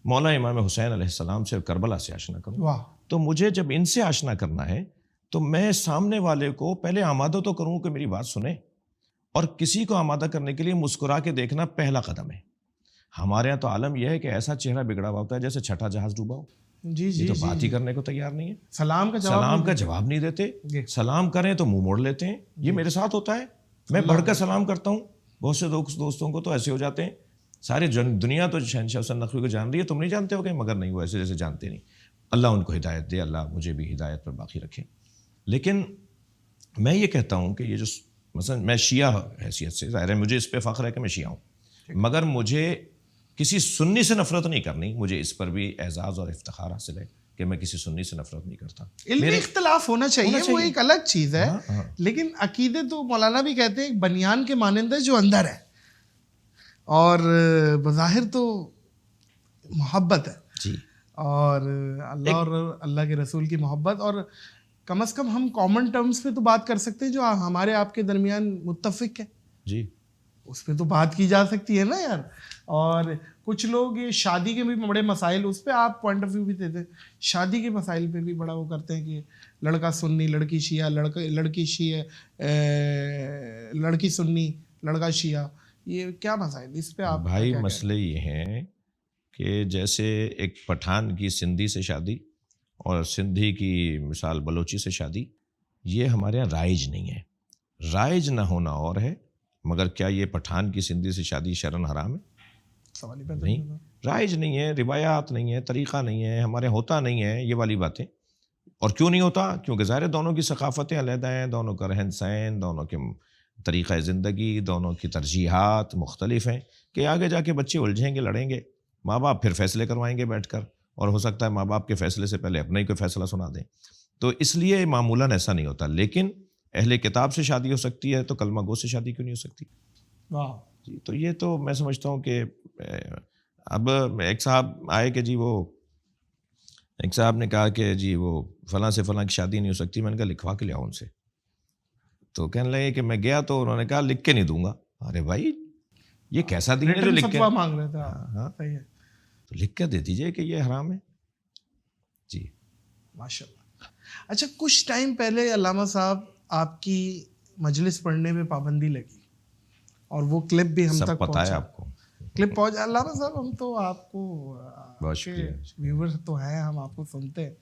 Speaker 2: مولا امام حسین علیہ السلام سے اور کربلا سے آشنا کروں. تو مجھے جب ان سے آشنا کرنا ہے تو میں سامنے والے کو پہلے آمادہ تو کروں کہ میری بات سنیں, اور کسی کو آمادہ کرنے کے لیے مسکرا کے دیکھنا پہلا قدم ہے. ہمارے یہاں تو عالم یہ ہے کہ ایسا چہرہ بگڑا ہوا ہوتا ہے جیسے چھٹا جہاز ڈوبا ہو.
Speaker 1: جی
Speaker 2: یہ تو بات ہی کرنے کو تیار نہیں ہے,
Speaker 1: سلام کا
Speaker 2: جواب نہیں دیتے, سلام کریں تو منہ موڑ لیتے ہیں. یہ میرے ساتھ ہوتا ہے, میں بڑھ کر سلام کرتا ہوں, بہت سے دوستوں کو تو ایسے ہو جاتے ہیں. ساری دنیا تو شہنشاہ حسین نقوی کو جان رہی ہے, تم نہیں جانتے ہو کہ, مگر نہیں, وہ ایسے جیسے جانتے نہیں. اللہ ان کو ہدایت دے, اللہ مجھے بھی ہدایت پر باقی رکھے. لیکن میں یہ کہتا ہوں کہ یہ جو مثلا میں شیعہ حیثیت سے, ظاہر ہے مجھے اس پہ فخر ہے کہ میں شیعہ ہوں, مگر مجھے کسی سنی سے نفرت نہیں کرنی. مجھے اس پر بھی اعزاز اور افتخار حاصل ہے کہ میں کسی سنی سے نفرت نہیں کرتا.
Speaker 1: علمی اختلاف ہونا چاہیے, وہ ایک الگ چیز ہے, لیکن عقیدے تو مولانا بھی کہتے ہیں ایک بنیان کے مانند ہے جو اندر ہے, اور بظاہر تو محبت ہے
Speaker 2: جی,
Speaker 1: اور اللہ اور اللہ کے رسول کی محبت, اور کم از کم ہم کامن ٹرمز پہ تو بات کر سکتے ہیں جو ہمارے آپ کے درمیان متفق ہے.
Speaker 2: جی,
Speaker 1: اس پہ تو بات کی جا سکتی ہے نا یار. اور کچھ لوگ یہ شادی کے بھی بڑے مسائل, اس پہ آپ پوائنٹ آف ویو بھی دیتے ہیں, شادی کے مسائل پہ بھی بڑا وہ کرتے ہیں کہ لڑکا سنی, لڑکی شیعہ, لڑکی شیعہ, لڑکی سنی, لڑکا شیعہ, یہ کیا مسائل اس پہ آپ؟
Speaker 2: بھائی مسئلے یہ ہیں کہ جیسے ایک پٹھان کی سندھی سے شادی اور سندھی کی مثال بلوچی سے شادی, یہ ہمارے یہاں رائج نہیں ہے. رائج نہ ہونا اور ہے, مگر کیا یہ پٹھان کی سندھی سے شادی شرعاً حرام ہے؟
Speaker 1: سوال ہی پیدا
Speaker 2: نہیں, رائج نہیں ہے, روایات نہیں ہے, طریقہ نہیں ہے, ہمارے ہوتا نہیں ہے یہ والی باتیں. اور کیوں نہیں ہوتا؟ کیونکہ ظاہر دونوں کی ثقافتیں علیحدہ ہیں, دونوں کا رہن سہن, دونوں کے طریقہ زندگی, دونوں کی ترجیحات مختلف ہیں, کہ آگے جا کے بچے الجھیں گے, لڑیں گے, ماں باپ پھر فیصلے کروائیں گے بیٹھ کر, اور ہو سکتا ہے ماں باپ کے فیصلے سے پہلے اپنا ہی کوئی فیصلہ سنا دیں. تو اس لیے معمولاً ایسا نہیں ہوتا. لیکن اہل کتاب سے شادی ہو سکتی ہے, تو کلمہ گو سے شادی کیوں نہیں ہو سکتی؟ جی, تو یہ تو میں سمجھتا ہوں کہ اب ایک صاحب آئے کہ جی, وہ ایک صاحب نے کہا کہ جی وہ فلاں سے فلاں کی شادی نہیں ہو سکتی. میں نے کہا لکھوا کے لے آؤ ان سے. تو کہنے لگے کہ میں گیا تو انہوں نے کہا لکھ کے نہیں دوں گا. ارے بھائی یہ کیسا دین ہے جو لکھ کے
Speaker 1: مانگ رہے تھے؟ ہاں صحیح ہے,
Speaker 2: تو لکھ کے دے دیجئے کہ یہ حرام ہے. جی
Speaker 1: ماشاء اللہ. اچھا, کچھ ٹائم پہلے علامہ صاحب آپ کی مجلس پڑھنے میں پابندی لگی, اور وہ کلپ بھی ہم تک
Speaker 2: پتہ ہے آپ کو,
Speaker 1: کلپ پہنچا. علامہ صاحب ہم تو آپ کو,
Speaker 2: بہت شکریہ,
Speaker 1: ویور تو ہیں, ہم آپ کو سنتے ہیں,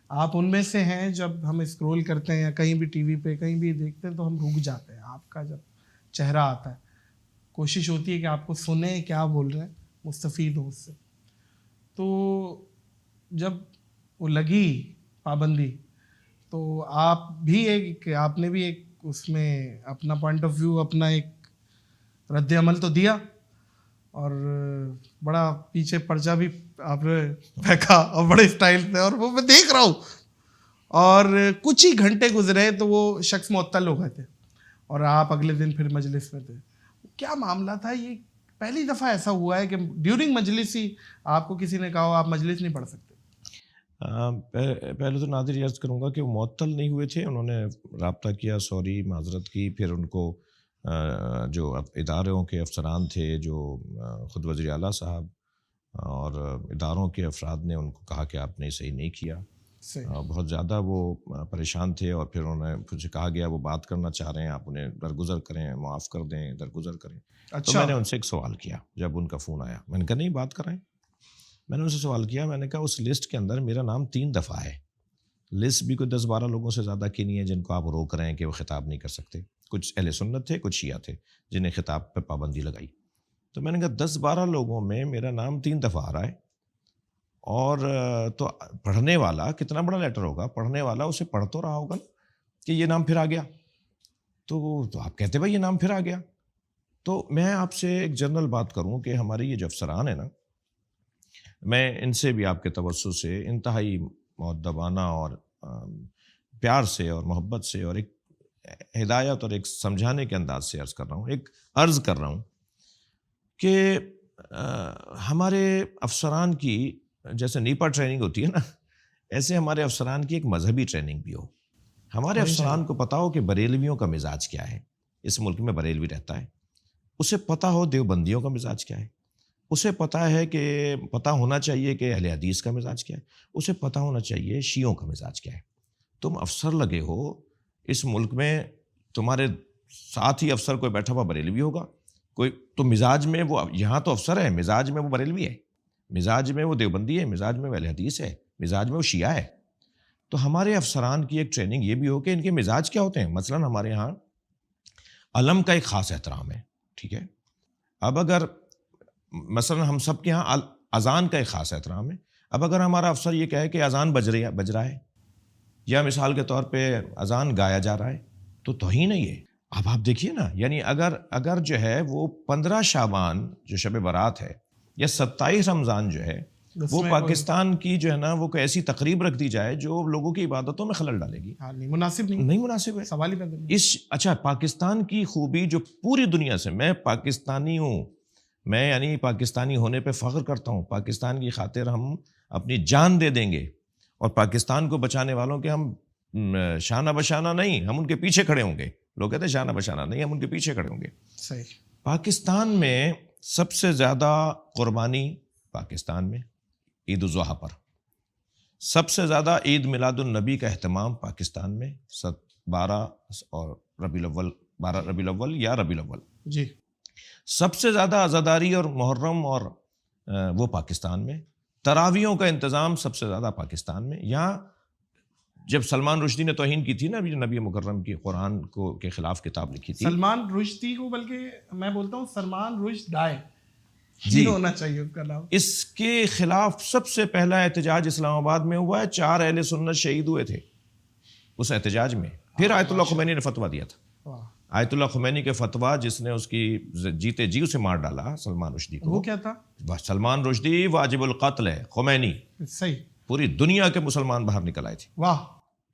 Speaker 1: آپ ان میں سے ہیں جب ہم اسکرول کرتے ہیں یا کہیں بھی ٹی وی پہ کہیں بھی دیکھتے ہیں تو ہم رک جاتے ہیں. آپ کا جب چہرہ آتا ہے, کوشش ہوتی ہے کہ آپ کو سنیں کیا بول رہے ہیں, مستفید ہو اس سے. تو جب وہ لگی پابندی تو آپ بھی آپ نے بھی ایک اس میں اپنا پوائنٹ آف ویو, اپنا ایک رد عمل تو دیا, اور بڑا پیچھے پرچہ بھی آپ نے پھینکا, اور بڑے اسٹائل سے, اور وہ میں دیکھ رہا ہوں. اور کچھ ہی گھنٹے گزرے تو وہ شخص معطل ہو گئے تھے, اور آپ اگلے دن پھر مجلس میں تھے. کیا معاملہ تھا؟ یہ پہلی دفعہ ایسا ہوا ہے کہ ڈیورنگ مجلس ہی آپ کو کسی نے کہا ہو آپ مجلس نہیں پڑھ سکتے؟
Speaker 2: پہلے تو ناظر عرض کروں گا کہ وہ معطل نہیں ہوئے تھے, انہوں نے رابطہ کیا, سوری معذرت کی, پھر ان کو جو اداروں کے افسران تھے, جو خود وزیر اعلیٰ صاحب اور اداروں کے افراد نے ان کو کہا کہ آپ نے صحیح نہیں کیا. بہت زیادہ وہ پریشان تھے, اور پھر انہوں نے پھر سے کہا گیا وہ بات کرنا چاہ رہے ہیں, آپ انہیں درگزر کریں, معاف کر دیں, درگزر کریں. تو میں نے ان سے ایک سوال کیا جب ان کا فون آیا, میں نے کہا نہیں بات کرائیں. میں نے ان سے سوال کیا, میں نے کہا اس لسٹ کے اندر میرا نام 3 دفعہ ہے. لسٹ بھی کوئی 10-12 لوگوں سے زیادہ کی نہیں ہے جن کو آپ روک رہے ہیں کہ وہ خطاب نہیں کر سکتے. کچھ اہل سنت تھے, کچھ شیعہ تھے جنہیں خطاب پہ پابندی لگائی. تو میں نے کہا 10-12 لوگوں میں میرا نام 3 دفعہ آ رہا ہے, اور تو پڑھنے والا کتنا بڑا لیٹر ہوگا, پڑھنے والا اسے پڑھ تو رہا ہوگا کہ یہ نام پھر آ گیا. تو آپ کہتے بھائی یہ نام پھر آ گیا. تو میں آپ سے ایک جنرل بات کروں کہ ہمارے یہ جو افسران ہیں نا, میں ان سے بھی آپ کے توسط سے انتہائی مؤدبانہ اور پیار سے اور محبت سے اور ایک ہدایت اور ایک سمجھانے کے انداز سے عرض کر رہا ہوں کہ ہمارے افسران کی جیسے نیپا ٹریننگ ہوتی ہے نا، ایسے ہمارے افسران کی ایک مذہبی ٹریننگ بھی ہو. ہمارے افسران کو پتا ہو کہ بریلویوں کا مزاج کیا ہے، اس ملک میں بریلوی رہتا ہے، اسے پتا ہو دیوبندیوں کا مزاج کیا ہے، اسے پتا ہے کہ پتا ہونا چاہیے کہ اہل حدیث کا مزاج کیا ہے، اسے پتا ہونا چاہیے شیعوں کا مزاج کیا ہے. تم افسر لگے ہو اس ملک میں، تمہارے ساتھ ہی افسر کوئی بیٹھا ہوا بریلوی ہوگا، کوئی تو مزاج میں وہ یہاں تو افسر ہے، مزاج میں وہ بریلوی ہے، مزاج میں وہ دیوبندی ہے، مزاج میں وہ اہل حدیث ہے، مزاج میں وہ شیعہ ہے. تو ہمارے افسران کی ایک ٹریننگ یہ بھی ہو کہ ان کے مزاج کیا ہوتے ہیں. مثلا ہمارے یہاں علم کا ایک خاص احترام ہے، ٹھیک ہے. اب اگر مثلا ہم سب کے یہاں اذان کا ایک خاص احترام ہے. اب اگر ہمارا افسر یہ کہے کہ اذان بج رہا ہے، یا مثال کے طور پہ اذان گایا جا رہا ہے، تو توہین ہے یہ. اب آپ دیکھیے نا، یعنی اگر جو ہے وہ 15 شعبان جو شب برات ہے، یا 27 رمضان جو ہے، وہ پاکستان کی جو ہے نا وہ کوئی ایسی تقریب رکھ دی جائے جو لوگوں کی عبادتوں میں خلل ڈالے گی،
Speaker 1: نہیں مناسب
Speaker 2: نہیں مناسب ہے.
Speaker 1: سوال ہی پیدا نہیں.
Speaker 2: اچھا، پاکستان کی خوبی جو پوری دنیا سے، میں پاکستانی ہوں، میں یعنی پاکستانی ہونے پہ فخر کرتا ہوں، پاکستان کی خاطر ہم اپنی جان دے دیں گے، اور پاکستان کو بچانے والوں کے ہم شانہ بشانہ نہیں، ہم ان کے پیچھے کھڑے ہوں گے. لوگ کہتے ہیں شانہ بشانہ نہیں، ہم ان کے پیچھے کھڑے ہوں گے.
Speaker 1: صحیح.
Speaker 2: پاکستان میں سب سے زیادہ قربانی پاکستان میں عید الاضحیٰ پر، سب سے زیادہ عید میلاد النبی کا اہتمام پاکستان میں 12 اور ربیع الاول یا ربیع الاول
Speaker 1: جی.
Speaker 2: سب سے زیادہ عزاداری اور محرم اور وہ پاکستان میں. تراویحوں کا انتظام سب سے زیادہ پاکستان میں. یہاں جب سلمان رشدی نے توہین کی تھی نا نبی مکرم کی، قرآن کو کے خلاف کتاب لکھی تھی،
Speaker 1: سلمان رشدی کو، بلکہ میں بولتا ہوں سلمان رشدائے
Speaker 2: جی
Speaker 1: ہونا چاہیے اس کا نام.
Speaker 2: اس کے خلاف سب سے پہلا احتجاج اسلام آباد میں ہوا ہے. 4 اہل سنت شہید ہوئے تھے اس احتجاج میں. پھر آیت اللہ خمینی نے فتویٰ دیا تھا. آیت اللہ خمینی کے فتویٰ جس نے اس کی جیتے جی اسے مار ڈالا سلمان رشدی کو،
Speaker 1: وہ کیا تھا؟
Speaker 2: سلمان رشدی واجب القتل ہے. خمینی
Speaker 1: صحیح،
Speaker 2: پوری دنیا کے مسلمان باہر نکل آئے تھے.
Speaker 1: واہ.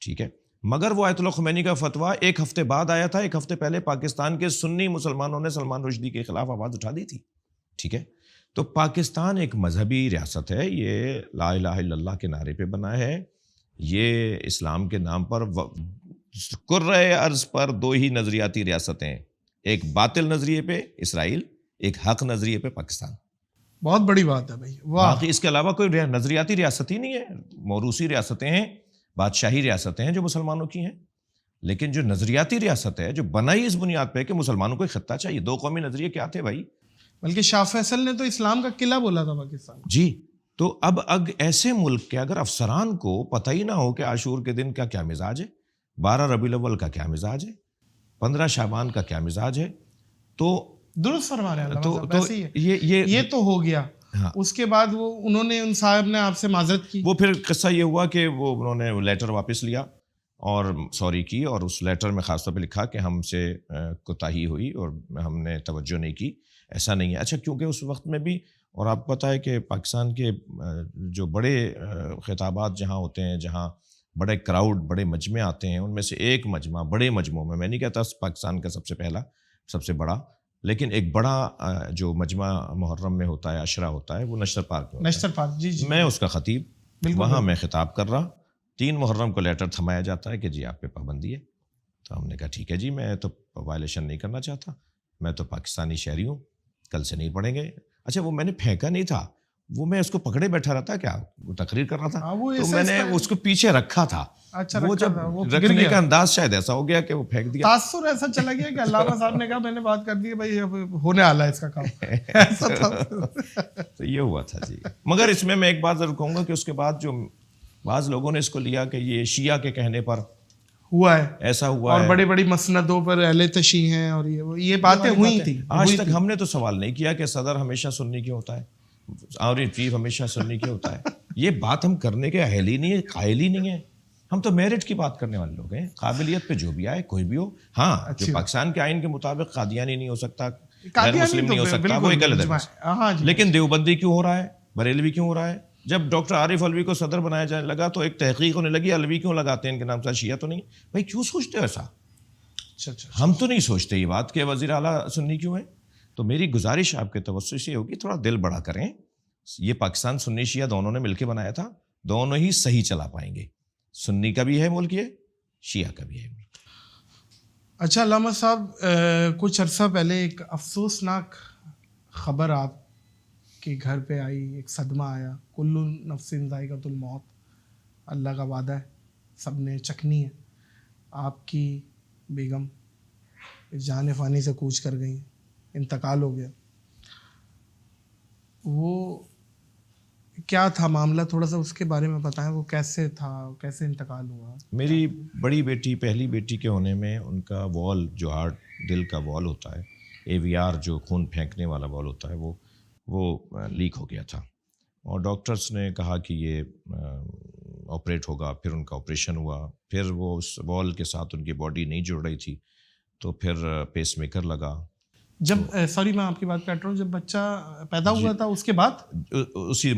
Speaker 2: ٹھیک ہے، مگر وہ آیت اللہ خمینی کا فتویٰ 1 ہفتے بعد آیا تھا. 1 ہفتے پہلے پاکستان کے سنی مسلمانوں نے سلمان رشدی کے خلاف آواز اٹھا دی تھی. ٹھیک ہے، تو پاکستان ایک مذہبی ریاست ہے. یہ لا الہ الا اللہ کے نعرے پہ بنا ہے. یہ اسلام کے نام پر کرۂ ارض پر 2 ہی نظریاتی ریاستیں، ایک باطل نظریے پہ اسرائیل، ایک حق نظریے پہ پاکستان.
Speaker 1: بہت بڑی بات ہے بھائی. واہ.
Speaker 2: باقی اس کے علاوہ کوئی نظریاتی ریاست ہی نہیں ہے. موروثی ریاستیں ہیں، بادشاہی ریاستیں ہیں جو مسلمانوں کی ہیں، لیکن جو نظریاتی ریاست ہے جو بنائی اس بنیاد پہ کہ مسلمانوں کو ایک خطہ چاہیے. 2 قومی نظریے کیا تھے بھائی؟
Speaker 1: بلکہ شاہ فیصل نے تو اسلام کا قلعہ بولا تھا پاکستان.
Speaker 2: جی. تو اب ایسے ملک کے اگر افسران کو پتہ ہی نہ ہو کہ عاشور کے دن کا کیا مزاج ہے، 12 ربیع الاول کا کیا مزاج ہے، 15 شعبان کا کیا مزاج ہے، تو
Speaker 1: درست فرما رہے ہیں.
Speaker 2: تو
Speaker 1: یہ تو ہو گیا.
Speaker 2: ہاں.
Speaker 1: اس کے بعد وہ انہوں نے، ان صاحب نے آپ سے معذرت کی.
Speaker 2: وہ پھر قصہ یہ ہوا کہ وہ انہوں نے لیٹر واپس لیا اور سوری کی، اور اس لیٹر میں خاص طور پہ لکھا کہ ہم سے کوتاہی ہوئی اور ہم نے توجہ نہیں کی، ایسا نہیں ہے. اچھا، کیونکہ اس وقت میں بھی، اور آپ کو پتہ ہے کہ پاکستان کے جو بڑے خطابات جہاں ہوتے ہیں، جہاں بڑے کراؤڈ، بڑے مجمع آتے ہیں، ان میں سے ایک مجمع، بڑے مجموعوں میں نہیں کہتا پاکستان کا سب سے پہلا، سب سے بڑا، لیکن ایک بڑا جو مجمع محرم میں ہوتا ہے، عشرہ ہوتا ہے، وہ نشتر پارک میں.
Speaker 1: نشتر پارک، جی جی.
Speaker 2: میں اس کا خطیب، وہاں میں خطاب کر رہا. 3 محرم کو لیٹر تھمایا جاتا ہے کہ جی آپ پہ پابندی ہے. تو ہم نے کہا ٹھیک ہے جی، میں تو وائلیشن نہیں کرنا چاہتا، میں تو پاکستانی شہری ہوں، کل سے نہیں پڑھیں گے. اچھا، وہ میں نے پھینکا نہیں تھا، وہ میں اس کو پکڑے بیٹھا رہا تھا، کیا وہ تقریر کر رہا تھا، تو میں نے اس کو پیچھے رکھا تھا.
Speaker 1: اچھا،
Speaker 2: وہ جب رکھنے کا انداز شاید ایسا ہو گیا کہ وہ پھینک دیا.
Speaker 1: تاثر ایسا چلا گیا کہ علامہ صاحب نے کہا میں نے بات کر دی بھائی، اب ہونے والا ہے اس کا کام. ایسا تھا.
Speaker 2: تو یہ ہوا تھا جی. مگر اس میں ایک بات ضرور کہوں گا کہ اس کے بعد جو بعض لوگوں نے اس کو لیا کہ یہ شیعہ کے کہنے پر
Speaker 1: ہوا ہے،
Speaker 2: ایسا ہوا ہے،
Speaker 1: اور بڑی بڑی مسندوں پر اہل تشیع ہیں، اور یہ باتیں ہوئی تھیں.
Speaker 2: آج تک ہم نے تو سوال نہیں کیا کہ صدر ہمیشہ سنی کیوں ہوتا ہے اور چیف ہمیشہ سنی کیوں ہوتا ہے. یہ بات ہم کرنے کے اہل ہی نہیں ہے، قائل ہی نہیں ہے. ہم تو میرٹ کی بات کرنے والے لوگ ہیں، قابلیت پہ جو بھی آئے، کوئی بھی ہو. ہاں، جو پاکستان کے آئین کے مطابق قادیانی نہیں ہو سکتا، غیر مسلم نہیں ہو سکتا، وہ ایک غلط ہے. لیکن دیوبندی کیوں ہو رہا ہے، بریلوی کیوں ہو رہا ہے؟ جب ڈاکٹر عارف علوی کو صدر بنایا جانے لگا تو ایک تحقیق ہونے لگی، علوی کیوں لگاتے ہیں ان کے نام سے، شیعہ تو نہیں. بھائی کیوں سوچتے ہو ایسا؟ ہم تو نہیں سوچتے یہ بات کہ وزیر اعلیٰ سنی کیوں ہے. تو میری گزارش آپ کے توسط سے ہوگی، تھوڑا دل بڑا کریں یہ پاکستان سنی شیعہ دونوں نے مل کے بنایا تھا, دونوں ہی صحیح چلا پائیں گے. سنی کا بھی ہے ملک, یہ شیعہ کا بھی ہے ملک.
Speaker 1: اچھا علامہ صاحب, کچھ عرصہ پہلے ایک افسوسناک خبر آپ کے گھر پہ آئی, ایک صدمہ آیا. کل نفس ذائقۃ الموت, اللہ کا وعدہ ہے, سب نے چکھنی ہے. آپ کی بیگم اس جہان فانی سے کوچ کر گئی, انتقال ہو گیا. وہ کیا تھا معاملہ, تھوڑا سا اس کے بارے میں بتائیں, وہ کیسے تھا, کیسے انتقال ہوا؟
Speaker 2: میری بڑی بیٹی, پہلی بیٹی کے ہونے میں ان کا وال, جو ہارٹ دل کا وال ہوتا ہے, AVR جو خون پھینکنے والا وال ہوتا ہے, وہ لیک ہو گیا تھا. اور ڈاکٹرز نے کہا کہ یہ آپریٹ ہوگا. پھر ان کا آپریشن ہوا. پھر وہ اس وال کے ساتھ ان کی باڈی نہیں جڑ رہی تھی, تو پھر پیس میکر لگا.
Speaker 1: جب سوری میں آپ کی بات کاٹ رہا ہوں, جب بچہ پیدا ہوا تھا اس کے بعد, اسی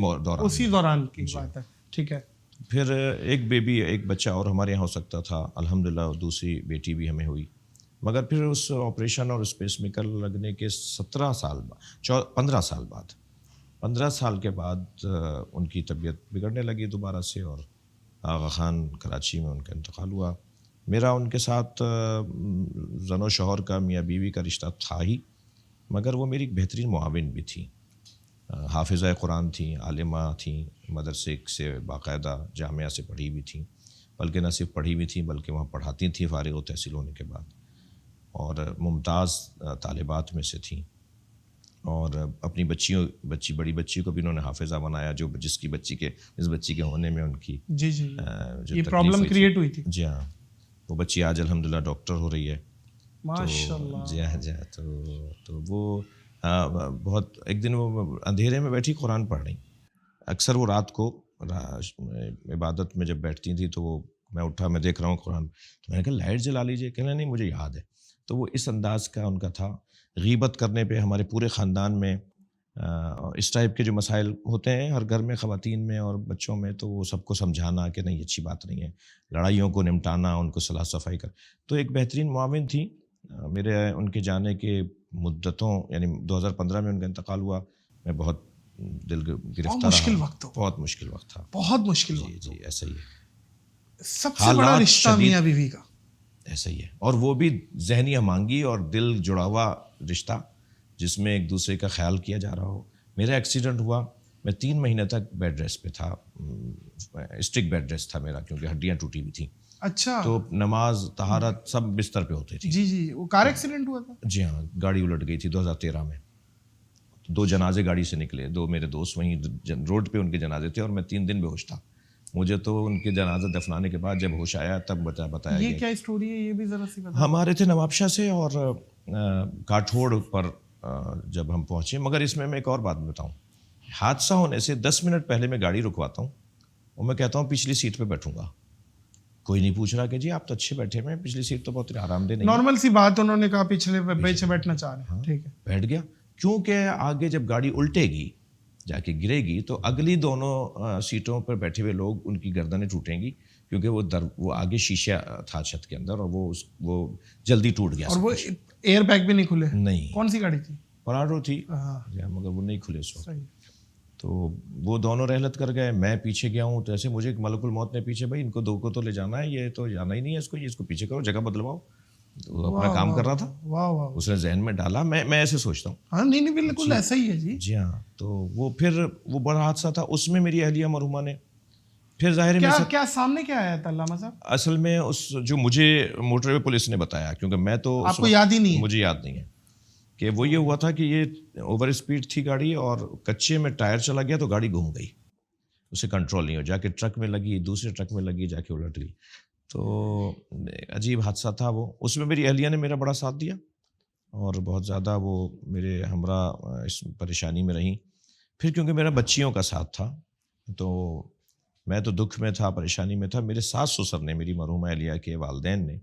Speaker 1: دوران کی بات ہے, ٹھیک ہے.
Speaker 2: پھر ایک بیبی, ایک بچہ اور ہمارے یہاں ہو سکتا تھا, الحمدللہ دوسری بیٹی بھی ہمیں ہوئی. مگر پھر اس آپریشن اور اس پیس میکر لگنے کے 15 سال کے بعد ان کی طبیعت بگڑنے لگی دوبارہ سے, اور آغا خان کراچی میں ان کا انتقال ہوا. میرا ان کے ساتھ زن و شوہر کا, میاں بیوی کا رشتہ تھا ہی, مگر وہ میری ایک بہترین معاون بھی تھی. حافظہ قرآن تھیں, عالمہ تھیں, مدرسے سے باقاعدہ جامعہ سے پڑھی بھی تھیں, بلکہ نہ صرف پڑھی بھی تھیں بلکہ وہاں پڑھاتی تھیں فارغ و تحصیل ہونے کے بعد, اور ممتاز طالبات میں سے تھیں. اور اپنی بڑی بچی کو بھی انہوں نے حافظہ بنایا, جس بچی کے ہونے میں ان کی
Speaker 1: جی یہ پرابلم کریٹ ہوئی تھی.
Speaker 2: جی ہاں, وہ بچی آج الحمدللہ ڈاکٹر ہو رہی ہے.
Speaker 1: ماشاء اللہ.
Speaker 2: جی ہاں, تو وہ بہت, ایک دن وہ اندھیرے میں بیٹھی قرآن پڑھ رہی. اکثر وہ رات کو عبادت میں جب بیٹھتی تھی تو میں اٹھا, میں دیکھ رہا ہوں قرآن, تو میں نے کہا لائٹ جلا لیجیے. کہنا نہیں مجھے یاد ہے. تو وہ اس انداز کا ان کا تھا. غیبت کرنے پہ ہمارے پورے خاندان میں اس ٹائپ کے جو مسائل ہوتے ہیں ہر گھر میں, خواتین میں اور بچوں میں, تو وہ سب کو سمجھانا کہ نہیں اچھی بات نہیں ہے, لڑائیوں کو نمٹانا, ان کو صلاح صفائی کر. تو ایک بہترین معاون تھی. میرے ان کے جانے کے مدتوں, یعنی 2015 میں ان کا انتقال ہوا, میں بہت دل گرفتہ رہا. بہت مشکل وقت تھا,
Speaker 1: بہت مشکل وقت.
Speaker 2: جی ایسا ہی ہے.
Speaker 1: سب سے بڑا رشتہ میاں بیوی کا
Speaker 2: ایسا ہی ہے, اور وہ بھی ذہنی ہمانگی اور دل جڑا ہوا رشتہ, جس میں ایک دوسرے کا خیال کیا جا رہا ہو. میرا ایکسیڈنٹ ہوا, میں 3 مہینے تک بیڈ ریسٹ پہ تھا. اسٹرک بیڈ ریسٹ تھا میرا, کیونکہ ہڈیاں ٹوٹی ہوئی تھیں.
Speaker 1: اچھا.
Speaker 2: تو نماز, طہارت سب بستر پہ ہوتی تھی.
Speaker 1: جی وہ کار ایکسیڈنٹ ہوا تھا.
Speaker 2: جی ہاں, گاڑی الٹ گئی تھی 2013 میں. 2 جنازے گاڑی سے نکلے, 2 میرے دوست وہیں روڈ پہ ان کے جنازے تھے, اور میں 3 دن بے ہوش تھا. مجھے تو ان کے جنازہ دفنانے کے بعد جب ہوش آیا تب بتایا
Speaker 1: یہ کیا اسٹوری ہے, یہ بھی ذرا سی بتائیں.
Speaker 2: ہمارے تھے نوابشاہ سے اور کاٹھوڑ پر جب ہم پہنچے. مگر اس میں ایک اور بات بتاؤں, حادثہ ہونے سے 10 منٹ پہلے میں گاڑی رکواتا ہوں اور میں کہتا ہوں پچھلی سیٹ پہ بیٹھوں گا. کوئی نہیں پوچھ رہا کہ جی آپ تو اچھے بیٹھے ہوئے ہیں, پچھلی سیٹ تو بہت آرام دہ نہیں.
Speaker 1: نارمل سی بات, انہوں نے کہا پچھلے پیچھے بیٹھنا چاہ رہے ہیں, ٹھیک ہے,
Speaker 2: بیٹھ گیا. کیونکہ آگے جب گاڑی الٹے گی, جا کے گرے گی, تو اگلی دونوں سیٹوں پر بیٹھے ہوئے لوگ, ان کی گردنیں ٹوٹیں گی, کیونکہ وہ آگے شیشہ تھا چھت کے اندر, اور وہ جلدی ٹوٹ گیا.
Speaker 1: اور وہ ایئر بیگ بھی نہیں کھلے.
Speaker 2: نہیں.
Speaker 1: کون سی گاڑی تھی؟
Speaker 2: پراڈو تھی, مگر وہ نہیں کھلے اس وقت. تو وہ دونوں رحلت کر گئے, میں پیچھے گیا ہوں. تو ایسے مجھے ملک الموت نے پیچھے, بھائی ان کو 2 کو تو لے جانا ہے, یہ تو جانا ہی نہیں ہے اس کو پیچھے کرو, جگہ بدلواؤ. وہ اپنا کام کر رہا تھا, اس نے ذہن میں ڈالا. میں ایسے سوچتا ہوں.
Speaker 1: ہاں نہیں بالکل ایسا ہی ہے. جی
Speaker 2: ہاں. تو وہ بڑا حادثہ تھا. اس میں میری اہلیہ مرحومہ نے پھر ظاہر ہے
Speaker 1: کیا سامنے کیا آیا تھا علامہ صاحب؟
Speaker 2: اصل میں جو مجھے موٹر وے پولیس نے بتایا, کیونکہ میں تو,
Speaker 1: آپ کو یاد ہی نہیں ہے؟
Speaker 2: مجھے یاد نہیں ہے, کہ وہ یہ ہوا تھا کہ یہ اوور اسپیڈ تھی گاڑی, اور کچے میں ٹائر چلا گیا تو گاڑی گھوم گئی, اسے کنٹرول نہیں ہو, جا کے ٹرک میں لگی, دوسرے ٹرک میں لگی, جا کے الٹ گئی. تو عجیب حادثہ تھا وہ. اس میں میری اہلیہ نے میرا بڑا ساتھ دیا, اور بہت زیادہ وہ میرے ہمراہ اس پریشانی میں رہیں. پھر کیونکہ میرا بچیوں کا ساتھ تھا, تو میں تو دکھ میں تھا, پریشانی میں تھا. میرے ساس سسر نے, میری مرحومہ اہلیہ کے والدین نے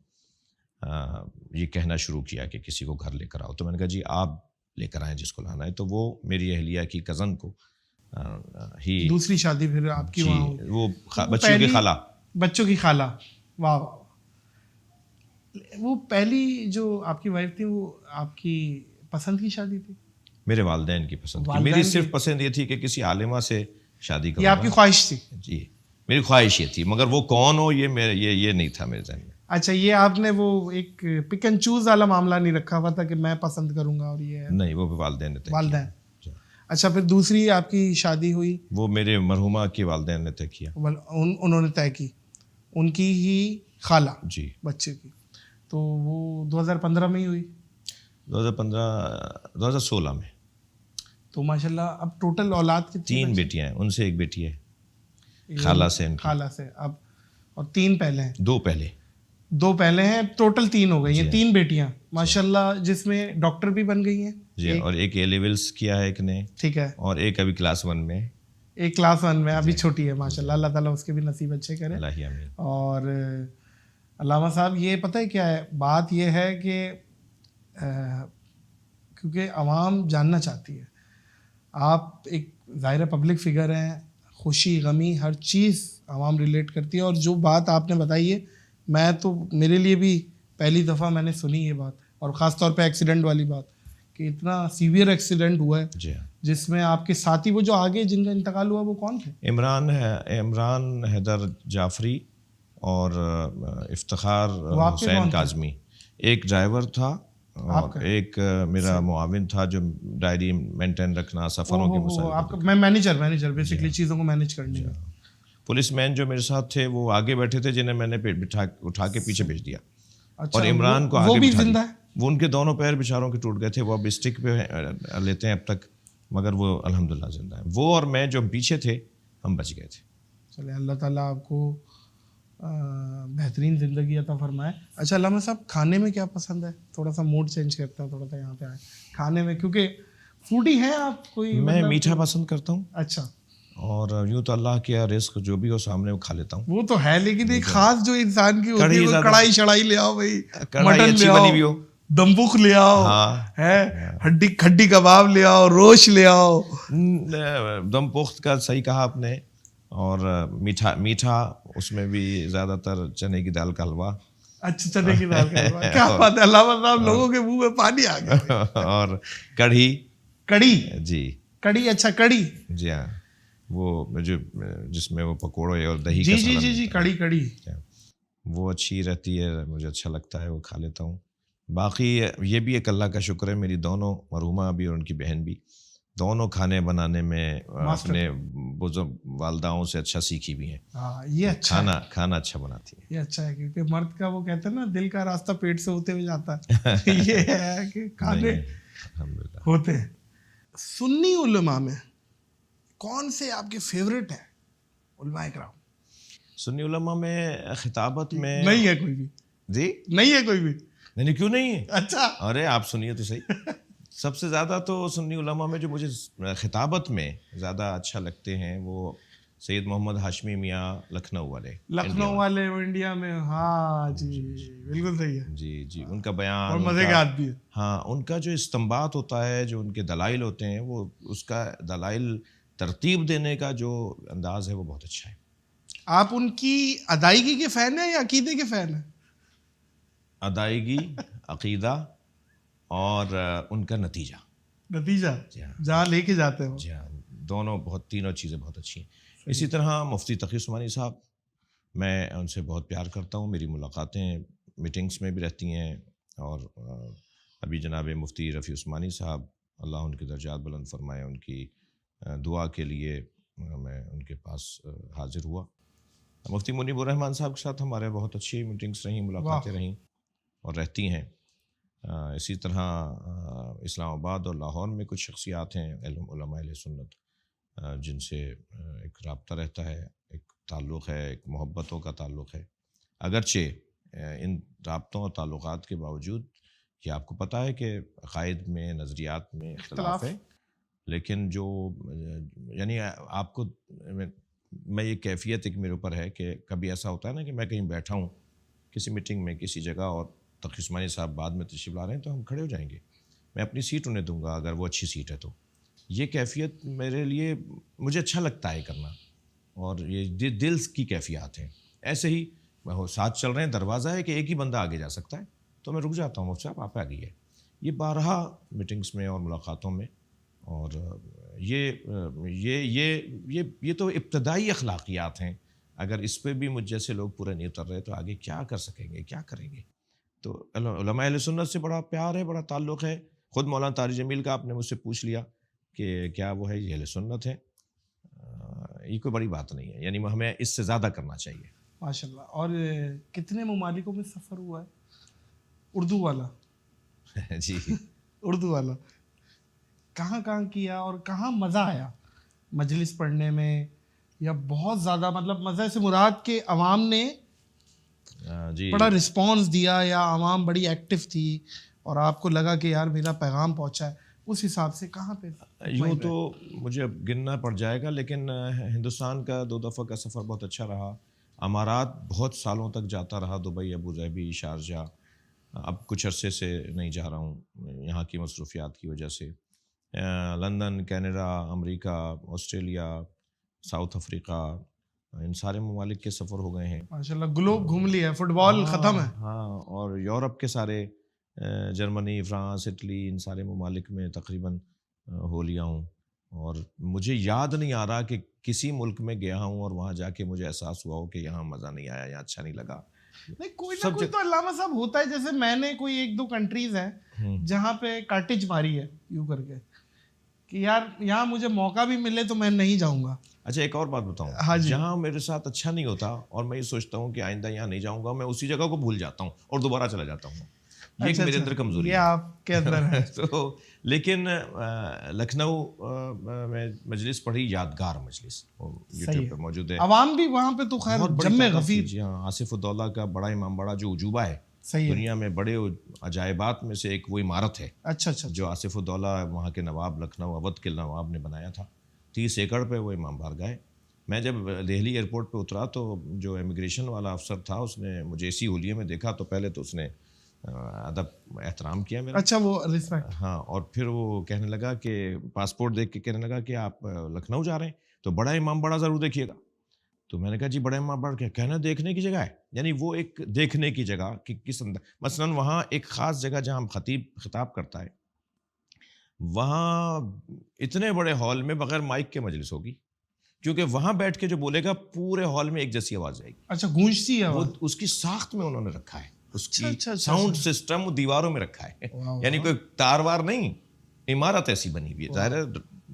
Speaker 2: یہ کہنا شروع کیا کہ کسی کو گھر لے کر آؤ. تو میں نے کہا جی آپ لے کر آئیں جس کو لانا ہے. تو وہ میری اہلیہ کی کزن کو ہی,
Speaker 1: دوسری شادی پھر آپ کی وہاں,
Speaker 2: وہ بچوں کی خالہ,
Speaker 1: بچوں کی خالہ. واہ. وہ پہلی جو آپ کی وائف تھی, وہ آپ کی پسند کی شادی تھی؟
Speaker 2: میرے والدین کی پسند کی.
Speaker 1: والدین
Speaker 2: میری
Speaker 1: کی-
Speaker 2: صرف پسند یہ تھی کہ کسی عالمہ سے شادی
Speaker 1: یہ
Speaker 2: کروں.
Speaker 1: آپ کی خواہش تھی؟
Speaker 2: جی میری خواہش یہ تھی, مگر وہ کون ہو یہ نہیں تھا میرے ذہن میں.
Speaker 1: اچھا, یہ آپ نے وہ ایک پک اینڈ چوز والا معاملہ نہیں رکھا ہوا تھا کہ میں پسند کروں گا اور یہ ہے؟
Speaker 2: نہیں, وہ والدین نے طے کیا.
Speaker 1: والدین.
Speaker 2: جی.
Speaker 1: اچھا, پھر دوسری آپ کی شادی ہوئی,
Speaker 2: وہ میرے مرحومہ کے والدین نے طے کیا.
Speaker 1: انہوں نے طے کی, ان کی ہی خالہ
Speaker 2: جی
Speaker 1: بچے کی, تو وہ 2015 میں ہی ہوئی.
Speaker 2: 2016 میں.
Speaker 1: تو ماشاء اللہ اب ٹوٹل اولاد کتنی؟
Speaker 2: 3 بیٹیاں ہیں, ان سے ایک بیٹی ہے خالہ سے.
Speaker 1: خالہ سے اب, اور 3 پہلے ہیں.
Speaker 2: 2 پہلے
Speaker 1: ہیں, ٹوٹل 3 ہو گئی ہیں. 3 بیٹیاں ماشاء اللہ, جس میں ڈاکٹر بھی بن گئی ہیں.
Speaker 2: جی, اور ایک اے لیولس کیا ہے ایک نے,
Speaker 1: ٹھیک ہے,
Speaker 2: اور ایک ابھی کلاس 1 میں.
Speaker 1: ایک کلاس 1 میں, ابھی چھوٹی ہے ماشاء اللہ. اللہ تعالیٰ اس کے بھی نصیب اچھے کرے.
Speaker 2: اللہ آمین.
Speaker 1: اور علامہ صاحب, یہ پتہ ہے کیا ہے بات, یہ ہے کہ کیونکہ عوام جاننا چاہتی ہے, آپ ایک ظاہر پبلک فگر ہیں, خوشی غمی ہر چیز عوام ریلیٹ کرتی ہے. اور جو بات آپ نے بتائی ہے, میں تو میرے لیے بھی پہلی دفعہ میں نے سنی یہ بات, اور خاص طور پہ ایکسیڈنٹ والی بات, کہ اتنا سیویئر ایکسیڈنٹ ہوا ہے.
Speaker 2: جی,
Speaker 1: جس میں آپ کے ساتھی وہ جو آگے جن کا انتقال ہوا وہ کون تھے؟
Speaker 2: عمران حیدر جعفری اور افتخار حسین کاظمی. ایک ڈرائیور تھا اور ایک میرا معاون تھا جو ڈائری مینٹین رکھنا, سفروں کے مسائل.
Speaker 1: میں مینیجر بیسیکلی چیزوں کو مینیج کرنے کا.
Speaker 2: پولیس مین جو میرے ساتھ تھے وہ آگے بیٹھے تھے, جنہیں میں نے اٹھا کے پیچھے بھیج دیا, اور عمران کو آگے بٹھا دیا. وہ ان کے دونوں پیر بیچاروں کے ٹوٹ گئے تھے, وہ اب اسٹک پہ لیتے ہیں اب تک, مگر وہ الحمدللہ زندہ ہیں. وہ اور میں جو پیچھے تھے ہم بچ گئے تھے.
Speaker 1: چلے اللہ تعالیٰ آپ کو بہترین زندگی عطا فرمائے. اچھا علامہ صاحب, کھانے میں کیا پسند ہے؟ تھوڑا سا موڈ چینج کرتے ہیں, تھوڑا سا یہاں پہ آئے کھانے میں, کیونکہ فوڈی ہیں آپ کوئی؟
Speaker 2: میں میٹھا پسند کرتا ہوں.
Speaker 1: اچھا,
Speaker 2: اور یوں تو اللہ کے رزق جو بھی ہو سامنے وہ کھا لیتا ہوں.
Speaker 1: وہ تو ہے, لیکن ایک خاص جو انسان کی ہوتی ہے, کڑھائی شڑائی لے آؤ بھائی, مٹن لے آؤ, دمبخ لے آؤ, ہے ہڈی کباب لے آؤ, روش لے آؤ.
Speaker 2: دم پخت کا صحیح کہا آپ نے. اور میٹھا اس میں بھی زیادہ تر چنے کی دال کا حلوہ.
Speaker 1: اچھا, چنے کی دال کا حلوہ, کیا بات ہے علامہ صاحب, لوگوں کے منہ میں پانی آ گیا.
Speaker 2: اور کڑھی. جی
Speaker 1: کڑھی. اچھا, کڑھی.
Speaker 2: جی ہاں, وہ جو جس میں وہ پکوڑے اور دہی
Speaker 1: کا. جی کڑھی
Speaker 2: وہ اچھی رہتی ہے, مجھے اچھا لگتا ہے, وہ کھا لیتا ہوں. باقی یہ بھی ایک اللہ کا شکر ہے, میری دونوں مرحومہ بھی اور ان کی بہن بھی دونوں کھانے بنانے میں اپنے بزرگ والداؤں سے اچھا سیکھی بھی ہیں.
Speaker 1: یہ اچھا
Speaker 2: کھانا اچھا بناتی ہیں.
Speaker 1: یہ اچھا ہے, کیونکہ مرد کا وہ کہتے ہیں نا, دل کا راستہ پیٹ سے ہوتے ہوئے جاتا ہے. یہ ہے کہ کھانے ہوتے ہیں. سنی علماء میں کون سے آپ کے فیوریٹ ہیں علماء کرام؟
Speaker 2: سنی علماء میں خطابت میں
Speaker 1: نہیں ہے کوئی بھی؟
Speaker 2: جی
Speaker 1: نہیں ہے کوئی بھی؟
Speaker 2: نہیں, کیوں نہیں ہے؟
Speaker 1: اچھا,
Speaker 2: ارے آپ سنیے تو صحیح. سب سے زیادہ تو سنی علماء میں جو مجھے خطابت میں زیادہ اچھا لگتے ہیں وہ سید محمد ہاشمی میاں لکھنؤ والے
Speaker 1: انڈیا میں. ہاں جی, بالکل صحیح ہے.
Speaker 2: جی, ان کا بیان
Speaker 1: اور مزے کے آدمی ہے.
Speaker 2: ہاں, ان کا جو استنباط ہوتا ہے, جو ان کے دلائل ہوتے ہیں, وہ اس کا دلائل ترتیب دینے کا جو انداز ہے وہ بہت اچھا ہے.
Speaker 1: آپ ان کی ادائیگی کے فین ہیں یا عقیدے کے فین ہیں؟
Speaker 2: ادائیگی, عقیدہ اور ان کا نتیجہ
Speaker 1: جہاں لے کے جاتے ہیں.
Speaker 2: جی ہاں, دونوں تینوں چیزیں بہت اچھی ہیں. اسی طرح مفتی تقی عثمانی صاحب, میں ان سے بہت پیار کرتا ہوں, میری ملاقاتیں میٹنگس میں بھی رہتی ہیں. اور ابھی جناب مفتی رفیع عثمانی صاحب, اللہ ان کے درجات بلند فرمائے, ان کی دعا کے لیے میں ان کے پاس حاضر ہوا. مفتی منیب الرحمن صاحب کے ساتھ ہمارے بہت اچھی میٹنگس رہیں, ملاقاتیں رہیں اور رہتی ہیں. اسی طرح اسلام آباد اور لاہور میں کچھ شخصیات ہیں علماء اہل سنت جن سے ایک رابطہ رہتا ہے, ایک تعلق ہے, ایک محبتوں کا تعلق ہے. اگرچہ ان رابطوں اور تعلقات کے باوجود یہ آپ کو پتہ ہے کہ عقائد میں, نظریات میں اختلاف ہے, لیکن جو یعنی آپ کو میں یہ کیفیت ایک میرے اوپر ہے کہ کبھی ایسا ہوتا ہے نا کہ میں کہیں بیٹھا ہوں کسی میٹنگ میں کسی جگہ, اور تقی عثمانی صاحب بعد میں تشریف لا رہے ہیں تو ہم کھڑے ہو جائیں گے, میں اپنی سیٹ انہیں دوں گا اگر وہ اچھی سیٹ ہے تو. یہ کیفیت میرے لیے مجھے اچھا لگتا ہے کرنا, اور یہ دل کی کیفیات ہیں. ایسے ہی ساتھ چل رہے ہیں, دروازہ ہے کہ ایک ہی بندہ آگے جا سکتا ہے, تو میں رک جاتا ہوں, مفتی صاحب آپ آگے ہے. یہ بارہا میٹنگس میں اور ملاقاتوں میں اور یہ تو ابتدائی اخلاقیات ہیں. اگر اس پہ بھی مجھ جیسے لوگ پورے نہیں اتر رہے تو آگے کیا کر سکیں گے, کیا کریں گے؟ تو علماء اہل سنت سے بڑا پیار ہے, بڑا تعلق ہے. خود مولانا طارق جمیل کا آپ نے مجھ سے پوچھ لیا کہ کیا وہ ہے, یہ اہل سنت ہے. یہ کوئی بڑی بات نہیں ہے, یعنی ہمیں اس سے زیادہ کرنا چاہیے.
Speaker 1: ماشاء اللہ. اور کتنے ممالکوں میں سفر ہوا ہے اردو والا؟
Speaker 2: جی
Speaker 1: اردو والا کہاں کہاں کیا اور کہاں مزہ آیا مجلس پڑھنے میں؟ یا بہت زیادہ مطلب مزے سے مراد کہ عوام نے
Speaker 2: جی
Speaker 1: بڑا رسپانس دیا, یا عوام بڑی ایکٹیو تھی اور آپ کو لگا کہ یار میرا پیغام پہنچا ہے, اس حساب سے کہاں پہ؟
Speaker 2: یوں تو مجھے اب گننا پڑ جائے گا, لیکن ہندوستان کا 2 دفعہ کا سفر بہت اچھا رہا. امارات بہت سالوں تک جاتا رہا, دبئی, ابوظہبی, شارجہ. اب کچھ عرصے سے نہیں جا رہا ہوں یہاں کی مصروفیات کی وجہ سے. لندن, کینیڈا, امریکہ, آسٹریلیا, ساؤتھ افریقہ, ان سارے ممالک کے سفر ہو گئے ہیں.
Speaker 1: ماشاء اللہ گلوب گھوم لیا, فٹ بال ختم ہے.
Speaker 2: ہاں, اور یورپ کے سارے, جرمنی, فرانس, اٹلی, ان سارے ممالک میں تقریباً ہو لیا ہوں. اور مجھے یاد نہیں آ رہا کہ کسی ملک میں گیا ہوں اور وہاں جا کے مجھے احساس ہوا ہو کہ یہاں مزہ نہیں آیا یا اچھا نہیں لگا.
Speaker 1: نہیں, کوئی نہ کوئی تو علامہ صاحب ہوتا ہے. جیسے میں نے کوئی 1-2 کنٹریز ہیں جہاں پہ کارٹیج ماری ہے یوں کر کے کہ یار یہاں مجھے موقع بھی ملے تو میں نہیں جاؤں گا.
Speaker 2: اچھا, ایک اور بات بتاؤں, جہاں میرے ساتھ اچھا نہیں ہوتا اور میں یہ سوچتا ہوں کہ آئندہ یہاں نہیں جاؤں گا, میں اسی جگہ کو بھول جاتا ہوں اور دوبارہ چلا جاتا ہوں. یہ میرے اندر کمزوری ہے,
Speaker 1: یہ آپ کے اندر ہے.
Speaker 2: تو لیکن لکھنؤ میں مجلس پڑھی, یادگار مجلس, یوٹیوب پہ موجود ہے.
Speaker 1: عوام بھی وہاں پہ تو خیر جم غفیر.
Speaker 2: جی ہاں, آصف الدولہ کا بڑا امام باڑہ جو عجوبہ ہے, دنیا میں بڑے عجائبات میں سے ایک وہ عمارت ہے.
Speaker 1: اچھا اچھا.
Speaker 2: جو آصف الدولہ وہاں کے نواب, لکھنؤ اودھ کے نواب نے بنایا تھا. 30 ایکڑ پہ وہ امام بارگاہ ہے. میں جب دہلی ایئرپورٹ پہ اترا تو جو امیگریشن والا افسر تھا اس نے مجھے اسی ہولیے میں دیکھا, تو پہلے تو اس نے ادب احترام کیا میرا.
Speaker 1: اچھا, وہ رسپیکٹ.
Speaker 2: ہاں, اور پھر وہ کہنے لگا کہ پاسپورٹ دیکھ کے کہنے لگا کہ آپ لکھنؤ جا رہے ہیں تو بڑا امام باڑہ ضرور دیکھیے گا. تو میں نے کہا جی بڑا امام باڑہ کیا کہنا دیکھنے کی جگہ ہے, یعنی وہ ایک دیکھنے کی جگہ کہ کس اندر. مثلاً وہاں ایک خاص جگہ جہاں خطیب خطاب کرتا ہے, وہاں اتنے بڑے ہال میں بغیر مائک کے مجلس ہوگی, کیونکہ وہاں بیٹھ کے جو بولے گا پورے ہال میں ایک جیسی آواز آئے گی.
Speaker 1: اچھا, گونجتی ہے
Speaker 2: وہ اس کی ساخت میں انہوں نے رکھا ہے, اس کی ساؤنڈ سسٹم دیواروں میں رکھا ہے, یعنی کوئی تار وار نہیں, عمارت ایسی بنی ہوئی ہے. ظاہر ہے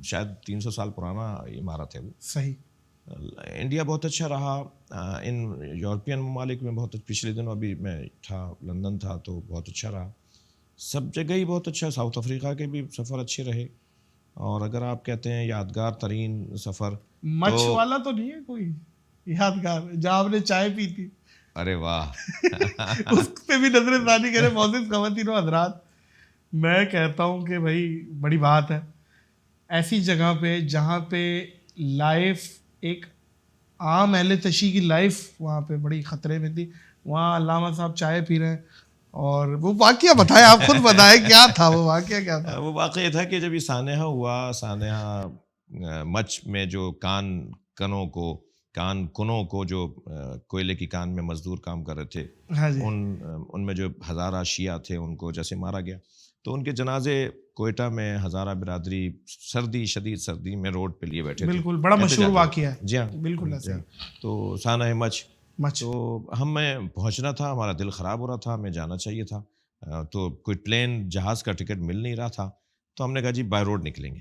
Speaker 2: شاید 300 سال پرانا عمارت ہے وہ.
Speaker 1: صحیح.
Speaker 2: انڈیا بہت اچھا رہا. ان یورپین ممالک میں بہت پچھلے دنوں ابھی میں تھا, لندن تھا, تو بہت اچھا رہا. سب جگہ ہی بہت اچھا. ساؤتھ افریقہ کے بھی سفر اچھے رہے. اور اگر آپ کہتے ہیں یادگار ترین سفر,
Speaker 1: مچھ والا تو نہیں ہے کوئی یادگار جہاں آپ نے چائے پی تھی؟
Speaker 2: ارے واہ,
Speaker 1: اس پہ بھی نظر ثانی کرے. معزز خواتین و حضرات, میں کہتا ہوں کہ بھائی بڑی بات ہے ایسی جگہ پہ جہاں پہ لائف, ایک عام اہل تشیع کی لائف وہاں پہ بڑی خطرے میں تھی. وہاں علامہ صاحب چائے پی رہے ہیں, اور وہ واقعہ بتائیں, آپ خود بتائیں کیا تھا وہ واقعہ, کیا تھا
Speaker 2: وہ واقعہ یہ تھا کہ جب یہ سانحہ ہوا, سانحہ مچ میں جو کنوں کو جو کوئلے کی کان میں مزدور کام کر رہے تھے, ان میں جو ہزارہ شیعہ تھے ان کو جیسے مارا گیا, تو ان کے جنازے کوئٹہ میں ہزارہ برادری شدید سردی میں روڈ پہ لیے بیٹھے تھے.
Speaker 1: بالکل, بڑا مشہور واقعہ ہے.
Speaker 2: جی ہاں,
Speaker 1: بالکل.
Speaker 2: تو سانحہ مچ, تو ہمیں پہنچنا تھا, ہمارا دل خراب ہو رہا تھا, ہمیں جانا چاہیے تھا, تو کوئی پلین جہاز کا ٹکٹ مل نہیں رہا تھا, تو ہم نے کہا جی بائی روڈ نکلیں گے.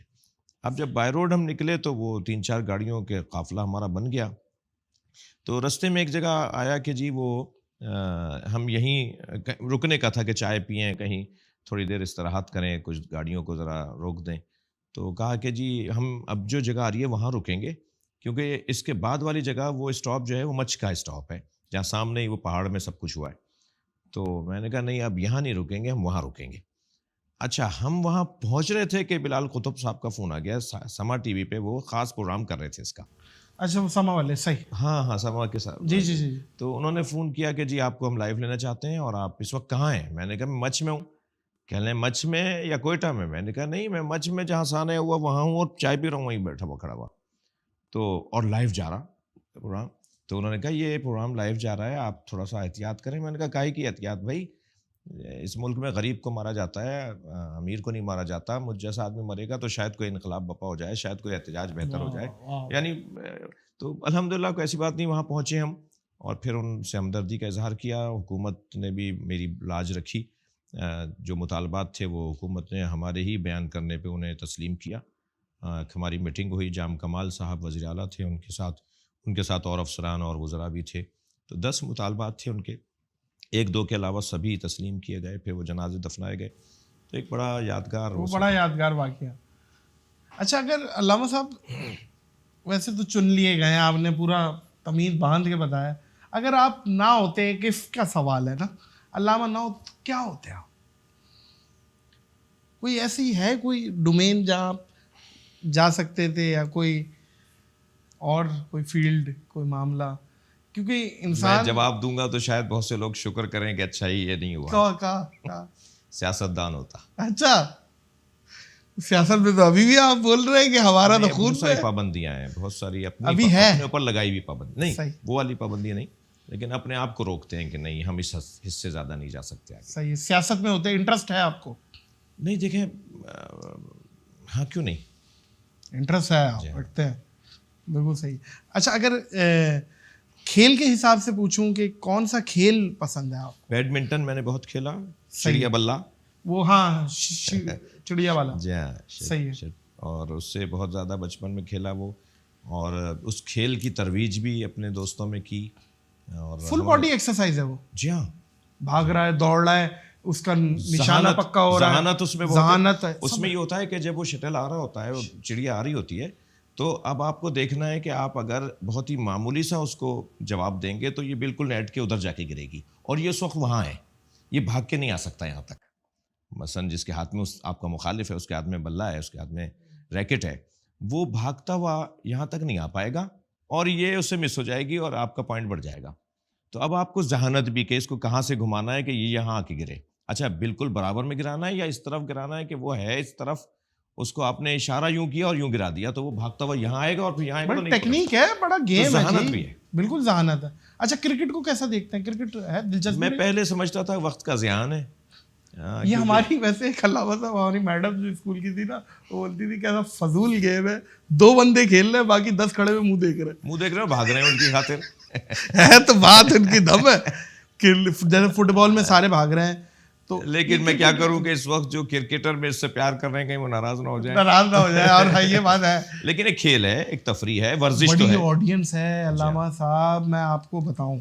Speaker 2: اب جب بائی روڈ ہم نکلے تو وہ 3-4 گاڑیوں کے قافلہ ہمارا بن گیا. تو رستے میں ایک جگہ آیا کہ جی وہ ہم یہیں رکنے کا تھا کہ چائے پئیں, کہیں تھوڑی دیر استراحت کریں, کچھ گاڑیوں کو ذرا روک دیں. تو کہا کہ جی ہم اب جو جگہ آ رہی ہے وہاں رکیں گے, کیونکہ اس کے بعد والی جگہ وہ اسٹاپ جو ہے وہ مچ کا اسٹاپ ہے, جہاں سامنے ہی وہ پہاڑ میں سب کچھ ہوا ہے. تو میں نے کہا نہیں, اب یہاں نہیں رکیں گے, ہم وہاں رکیں گے. اچھا, ہم وہاں پہنچ رہے تھے کہ بلال قطب صاحب کا فون آ گیا. سما ٹی وی پہ وہ خاص پروگرام کر رہے تھے اس کا.
Speaker 1: اچھا, وہ سما والے, صحیح.
Speaker 2: ہاں, سما کے ساتھ.
Speaker 1: جی.
Speaker 2: تو انہوں نے فون کیا کہ جی آپ کو ہم لائیو لینا چاہتے ہیں, اور آپ اس وقت کہاں ہیں؟ میں نے کہا میں مچ میں ہوں. کہنے لیں مچ میں یا کوئٹہ میں؟ میں نے کہا نہیں, میں مچ میں جہاں سانحہ ہوا وہاں ہوں, اور چائے پی رہا ہوں, وہیں بیٹھا ہوا کھڑا ہوا. تو اور لائیو جا رہا پروگرام. تو انہوں نے کہا یہ پروگرام لائیو جا رہا ہے, آپ تھوڑا سا احتیاط کریں. میں نے کہا کاہے کی احتیاط بھائی, اس ملک میں غریب کو مارا جاتا ہے، امیر کو نہیں مارا جاتا. مجھ جیسا آدمی مرے گا تو شاید کوئی انقلاب بپا ہو جائے، شاید کوئی احتجاج بہتر ہو جائے. یعنی تو الحمدللہ کوئی ایسی بات نہیں. وہاں پہنچے ہم اور پھر ان سے ہمدردی کا اظہار کیا. حکومت نے بھی میری لاج رکھی. جو مطالبات تھے وہ حکومت نے ہمارے ہی بیان کرنے پہ انہیں تسلیم کیا. ہماری میٹنگ ہوئی. جام کمال صاحب وزیر اعلیٰ تھے، ان کے ساتھ اور افسران اور وزراء بھی تھے. تو 10 مطالبات تھے ان کے، 1-2 کے علاوہ سبھی تسلیم کیے گئے. پھر وہ جنازے دفنائے گئے. تو ایک بڑا یادگار
Speaker 1: واقعہ. اچھا، اگر علامہ صاحب ویسے تو چن لیے گئے، آپ نے پورا تمیز باندھ کے بتایا، اگر آپ نہ ہوتے، کس کا سوال ہے نا، علامہ نہ ہو کیا ہوتے آپ؟ کوئی ایسی ہے کوئی ڈومین جہاں آپ جا سکتے تھے، یا کوئی اور کوئی فیلڈ، کوئی معاملہ؟ کیونکہ انسان،
Speaker 2: میں جواب دوں گا تو شاید بہت سے لوگ شکر کریں کہ اچھا ہی یہ نہیں ہوا. سیاستدان ہوتا.
Speaker 1: اچھا، سیاست میں تو ابھی بھی آپ بول رہے ہیں کہ ہمارا تو خون
Speaker 2: بہت ساری پابندیاں ہیں، بہت ساری
Speaker 1: ابھی ہے
Speaker 2: اپنے اوپر لگائی ہوئی پابندی نہیں، وہ والی پابندی نہیں، لیکن اپنے آپ کو روکتے ہیں کہ نہیں، ہم اس حصے زیادہ نہیں جا سکتے آگے.
Speaker 1: صحیح. سیاست میں ہوتے انٹرسٹ ہے آپ کو؟
Speaker 2: نہیں دیکھیں، ہاں کیوں نہیں،
Speaker 1: انٹرسٹ ہے، آپ رکھتے ہیں. بالکل صحیح. اچھا، اگر کھیل کے حساب سے پوچھوں کہ کون سا کھیل پسند ہے آپ کو؟
Speaker 2: بیڈمنٹن میں نے بہت کھیلا. چڑیا بلہ،
Speaker 1: وہ ہاں چڑیا والا.
Speaker 2: جی ہاں،
Speaker 1: صحیح ہے.
Speaker 2: اور اس سے بہت زیادہ بچپن میں کھیلا وہ، اور اس کھیل کی ترویج بھی اپنے دوستوں میں کی. اور
Speaker 1: فل باڈی ایکسرسائز ہے وہ.
Speaker 2: جی ہاں،
Speaker 1: بھاگ رہا ہے، دوڑ رہا ہے، اس کا نشانہ پکا ہو رہا ہے.
Speaker 2: ذہانت اس میں
Speaker 1: ذہانت ہے.
Speaker 2: اس میں یہ ہوتا ہے کہ جب وہ شٹل آ رہا ہوتا ہے، وہ چڑیا آ رہی ہوتی ہے، تو اب آپ کو دیکھنا ہے کہ آپ اگر بہت ہی معمولی سا اس کو جواب دیں گے تو یہ بالکل نیٹ کے ادھر جا کے گرے گی، اور یہ اس وقت وہاں ہے، یہ بھاگ کے نہیں آ سکتا یہاں تک. مثلاً جس کے ہاتھ میں آپ کا مخالف ہے، اس کے ہاتھ میں بلہ ہے، اس کے ہاتھ میں ریکٹ ہے، وہ بھاگتا ہوا یہاں تک نہیں آ پائے گا، اور یہ اس سے مس ہو جائے گی اور آپ کا پوائنٹ بڑھ جائے گا. تو اب آپ کو ذہانت بھی کہ اس کو کہاں سے گھمانا ہے کہ یہ یہاں آ کے گرے. اچھا، بالکل برابر میں گرانا ہے یا اس طرف گرانا ہے کہ وہ ہے اس طرف، اس کو آپ نے اشارہ یوں کیا اور یوں گرا دیا تو وہ بھاگتا ہوا یہاں آئے گا اور پھر یہاں آئے گا.
Speaker 1: بڑا ٹیکنیک ہے، بڑا گیم ہے،
Speaker 2: ذہانت بھی ہے.
Speaker 1: بالکل ذہانت ہے. اچھا، کرکٹ کو کیسا دیکھتے ہیں؟ کرکٹ ہے دلچسپ؟
Speaker 2: میں پہلے سمجھتا تھا وقت کا زیان ہے.
Speaker 1: یہ ہماری ویسے علامہ صاحب، ہماری میڈم جو اسکول کی تھی نا، وہ بولتی تھی کہ ایسا فضول گیم ہے، 2 بندے کھیل رہے ہیں، باقی 10 کھڑے ہوئے منہ دیکھ رہے
Speaker 2: ہیں، بھاگ رہے ہیں ان کی خاطر.
Speaker 1: ہے تو بات ان کی دم ہے کہ جیسے فٹ بال میں سارے بھاگ رہے ہیں. تو
Speaker 2: لیکن میں کیا کروں کہ اس وقت جو کرکٹر میں اس سے پیار کر رہے ہیں کہیں وہ ناراض نہ ہو جائے.
Speaker 1: اور یہ بات ہے،
Speaker 2: لیکن ایک کھیل ہے، ایک تفریح ہے، ورزش تو ہے.
Speaker 1: بڑی آڈینس ہے علامہ صاحب، میں آپ کو بتاؤں،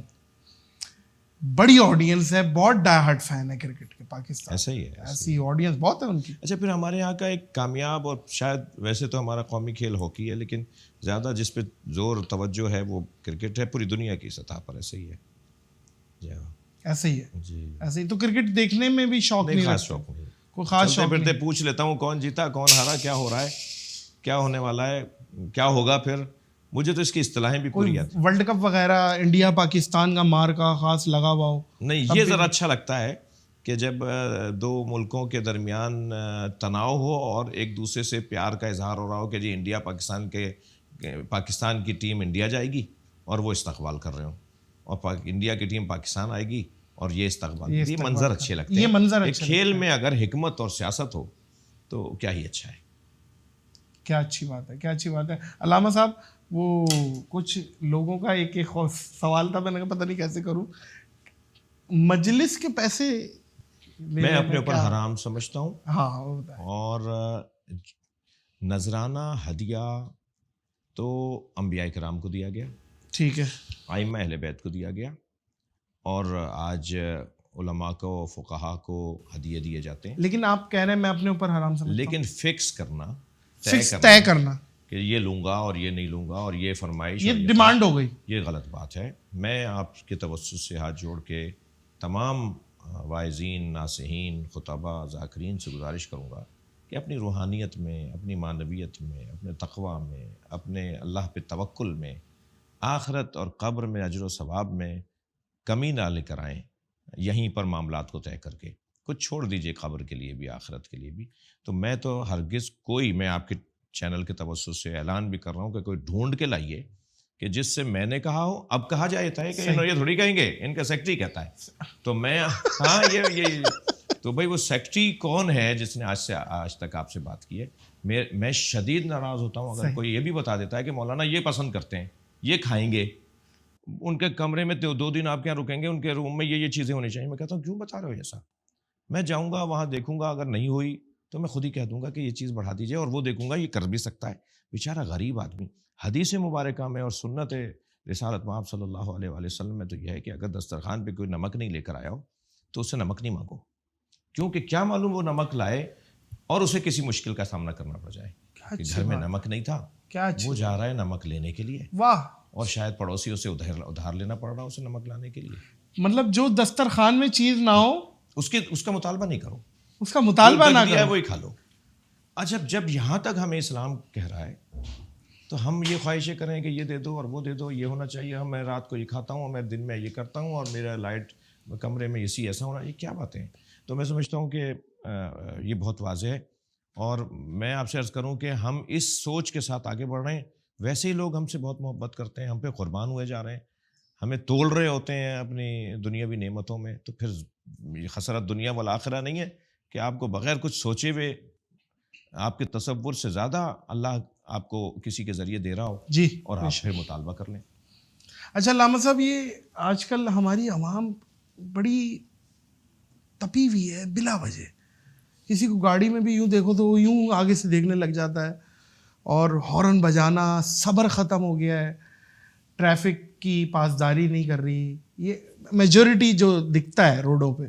Speaker 1: بڑی آڈینس ہے، بہت ڈائی ہارڈ فین ہے کرکٹ کے پاکستان.
Speaker 2: ایسا ہی ہے،
Speaker 1: ایسی آڈینس بہت ہے ان کی.
Speaker 2: اچھا، پھر ہمارے یہاں کا ایک کامیاب، اور شاید ویسے تو ہمارا قومی کھیل ہاکی ہے، لیکن زیادہ جس پہ زور توجہ ہے وہ کرکٹ ہے، پوری دنیا کی سطح پر. ایسے ہی ہے. جی ہاں،
Speaker 1: ایسے ہی ہے.
Speaker 2: جی،
Speaker 1: ایسے ہی. تو کرکٹ دیکھنے میں بھی شوق نہیں؟
Speaker 2: خاص شوق نہیں،
Speaker 1: کوئی خاص شوق
Speaker 2: پھرتے پوچھ لیتا ہوں کون جیتا، کون ہارا، کیا ہو رہا ہے، کیا ہونے والا ہے، کیا ہوگا. پھر مجھے تو اس کی اصطلاحیں بھی پوری آتی.
Speaker 1: ورلڈ کپ وغیرہ انڈیا پاکستان کا مار کا خاص لگا ہوا ہو؟
Speaker 2: نہیں، یہ ذرا اچھا لگتا ہے کہ جب 2 ملکوں کے درمیان تناؤ ہو اور ایک دوسرے سے پیار کا اظہار ہو رہا ہو کہ جی انڈیا پاکستان کی ٹیم انڈیا جائے گی اور وہ استقبال کر رہے ہوں، اور انڈیا کی ٹیم پاکستان آئے گی اور یہ استقبال. یہ منظر اچھے لگتے ہیں.
Speaker 1: یہ منظر
Speaker 2: ایک کھیل میں اگر حکمت اور سیاست ہو تو کیا ہی اچھا ہے.
Speaker 1: کیا اچھی بات ہے، کیا اچھی بات ہے. علامہ صاحب، وہ کچھ لوگوں کا ایک سوال تھا، میں نے کہا پتہ نہیں کیسے کروں. مجلس کے پیسے
Speaker 2: میں اپنے اوپر حرام سمجھتا ہوں.
Speaker 1: ہاں،
Speaker 2: اور نذرانہ ہدیہ تو انبیاء کرام کو دیا گیا،
Speaker 1: ٹھیک ہے،
Speaker 2: ائمہ اہل بیت کو دیا گیا، اور آج علماء کو، فقہا کو ہدیے دیے جاتے ہیں.
Speaker 1: لیکن آپ کہہ رہے ہیں میں اپنے اوپر حرام سمجھتا ہوں.
Speaker 2: لیکن فکس کرنا،
Speaker 1: طے کرنا
Speaker 2: کہ یہ لوں گا اور یہ نہیں لوں گا، اور یہ فرمائش،
Speaker 1: یہ ڈیمانڈ ہو گئی،
Speaker 2: یہ غلط بات ہے. میں آپ کے توسط سے ہاتھ جوڑ کے تمام واعظین، ناصحین، خطباء، ذاکرین سے گزارش کروں گا کہ اپنی روحانیت میں، اپنی معنویت میں، اپنے تقویٰ میں، اپنے اللہ پہ توکل میں، آخرت اور قبر میں اجر و ثواب میں کمی نہ لے کر آئیں. یہیں پر معاملات کو طے کر کے کچھ چھوڑ دیجئے، قبر کے لیے بھی، آخرت کے لیے بھی. تو میں تو ہرگز میں آپ کے چینل کے توسط سے اعلان بھی کر رہا ہوں کہ کوئی ڈھونڈ کے لائیے کہ جس سے میں نے کہا ہو اب کہا جاتا ہے کہ یہ تھوڑی کہیں گے، ان کا سیکٹری کہتا ہے. تو میں ہاں یہ تو بھائی وہ سیکٹری کون ہے جس نے آج تک آپ سے بات کی ہے؟ میں شدید ناراض ہوتا ہوں اگر کوئی یہ بھی بتا دیتا ہے کہ مولانا یہ پسند کرتے ہیں، یہ کھائیں گے، ان کے کمرے میں 2 دن آپ کے یہاں رکیں گے، ان کے روم میں یہ چیزیں ہونی چاہیے. میں کہتا ہوں کیوں بتا رہے ہو ایسا؟ میں جاؤں گا وہاں دیکھوں گا، اگر نہیں ہوئی تو میں خود ہی کہہ دوں گا کہ یہ چیز بڑھا دیجیے، اور وہ دیکھوں گا یہ کر بھی سکتا ہے. بیچارہ غریب آدمی. حدیث مبارکہ میں اور سنت رسالت مآب صلی اللہ علیہ وآلہ وسلم میں تو یہ ہے کہ اگر دسترخوان پہ کوئی نمک نہیں لے کر آیا ہو تو اس سے نمک نہیں مانگو، کیونکہ کیا معلوم وہ نمک لائے اور اسے کسی مشکل کا سامنا کرنا پڑ جائے کہ گھر میں نمک نہیں تھا، وہ جا رہا ہے نمک لینے کے لیے،
Speaker 1: واہ،
Speaker 2: اور شاید پڑوسی اسے ادھار لینا پڑ رہا اسے نمک لانے کے لیے.
Speaker 1: مطلب جو دسترخوان میں چیز نہ ہو
Speaker 2: اس کا مطالبہ نہیں کرو،
Speaker 1: اس کا مطالبہ نہ
Speaker 2: کرو،
Speaker 1: کرو،
Speaker 2: وہی کھا لو. اچھا جب یہاں تک ہمیں اسلام کہہ رہا ہے تو ہم یہ خواہشیں کریں کہ یہ دے دو اور وہ دے دو، یہ ہونا چاہیے، میں رات کو یہ کھاتا ہوں، میں دن میں یہ کرتا ہوں، اور میرا لائٹ کمرے میں ایسا ہونا، یہ کیا باتیں ہیں؟ تو میں سمجھتا ہوں کہ یہ بہت واضح ہے. اور میں آپ سے عرض کروں کہ ہم اس سوچ کے ساتھ آگے بڑھ رہے ہیں. ویسے ہی لوگ ہم سے بہت محبت کرتے ہیں، ہم پہ قربان ہوئے جا رہے ہیں، ہمیں تول رہے ہوتے ہیں اپنی دنیاوی نعمتوں میں. تو پھر خسرت دنیا والآخرہ نہیں ہے کہ آپ کو بغیر کچھ سوچے ہوئے آپ کے تصور سے زیادہ اللہ آپ کو کسی کے ذریعے دے رہا ہو
Speaker 1: جی،
Speaker 2: اور آپ پھر مطالبہ کر لیں.
Speaker 1: اچھا علامہ صاحب، یہ آج کل ہماری عوام بڑی تپی ہوئی ہے بلا وجہ. کسی کو گاڑی میں بھی یوں دیکھو تو وہ یوں آگے سے دیکھنے لگ جاتا ہے، اور ہارن بجانا، صبر ختم ہو گیا ہے، ٹریفک کی پاسداری نہیں کر رہی. یہ میجورٹی جو دکھتا ہے روڈوں پہ،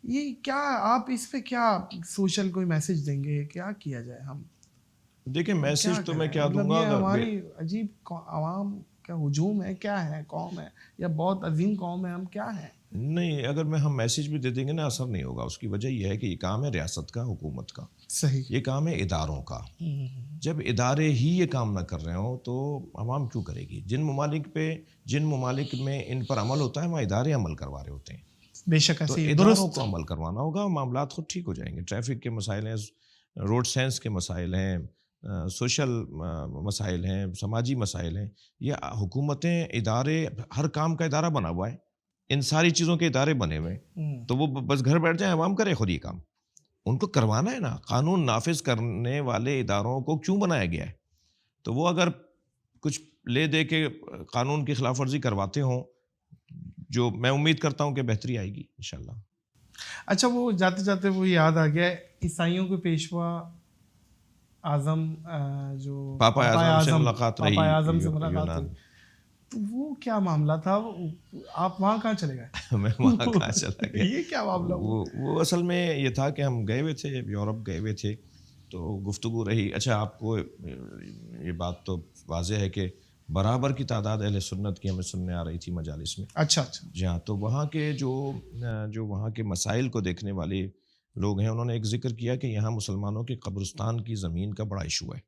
Speaker 1: یہ کیا آپ اس پہ کیا سوشل کوئی میسج دیں گے؟ کیا کیا جائے؟ ہم
Speaker 2: دیکھیں میسج تو میں کیا دوں
Speaker 1: مطلب یہ
Speaker 2: گا،
Speaker 1: ہماری عجیب عوام کا ہجوم ہے، کیا ہے؟ قوم ہے یا بہت عظیم قوم ہے، ہم کیا ہیں؟
Speaker 2: نہیں، اگر ہم میسج بھی دے دیں گے نا اثر نہیں ہوگا. اس کی وجہ یہ ہے کہ یہ کام ہے ریاست کا، حکومت کا،
Speaker 1: صحیح،
Speaker 2: یہ کام ہے اداروں کا. جب ادارے ہی یہ کام نہ کر رہے ہوں تو عوام کیوں کرے گی؟ جن ممالک میں ان پر عمل ہوتا ہے وہاں ادارے عمل کروا رہے ہوتے ہیں.
Speaker 1: بے شک
Speaker 2: تو
Speaker 1: ایسے
Speaker 2: اداروں کو عمل کروانا ہوگا، معاملات خود ٹھیک ہو جائیں گے. ٹریفک کے مسائل ہیں، روڈ سینس کے مسائل ہیں، سوشل مسائل ہیں، سماجی مسائل ہیں. یہ حکومتیں، ادارے، ہر کام کا ادارہ بنا ہوا ہے، ان ساری چیزوں کے ادارے بنے ہوئے ہیں. تو وہ بس گھر بیٹھ جائیں، عوام کرے خود یہ کام. ان کو کروانا ہے نا. قانون نافذ کرنے والے اداروں کو کیوں بنایا گیا ہے؟ تو وہ اگر کچھ لے دے کے قانون کی خلاف ورزی کرواتے ہوں، جو میں امید کرتا ہوں کہ بہتری آئے گی انشاءاللہ.
Speaker 1: اچھا، وہ جاتے جاتے وہ یاد آ گیا، عیسائیوں کے پیشوا اعظم جو
Speaker 2: پاپا اعظم سے ملاقات رہی
Speaker 1: پاپا اعظم سے ملاقات
Speaker 2: یونان.
Speaker 1: ہوئی، تو وہ کیا معاملہ تھا؟ آپ وہاں کہاں چلے گئے؟
Speaker 2: میں وہاں کہاں چلا گیا؟
Speaker 1: یہ کیا معاملہ؟
Speaker 2: وہ اصل میں یہ تھا کہ ہم گئے ہوئے تھے، یورپ گئے ہوئے تھے، تو گفتگو رہی. اچھا آپ کو یہ بات تو واضح ہے کہ برابر کی تعداد اہل سنت کی ہمیں سننے آ رہی تھی مجالس میں.
Speaker 1: اچھا
Speaker 2: جی ہاں. تو وہاں کے جو وہاں کے مسائل کو دیکھنے والے لوگ ہیں، انہوں نے ایک ذکر کیا کہ یہاں مسلمانوں کے قبرستان کی زمین کا بڑا ایشو ہے.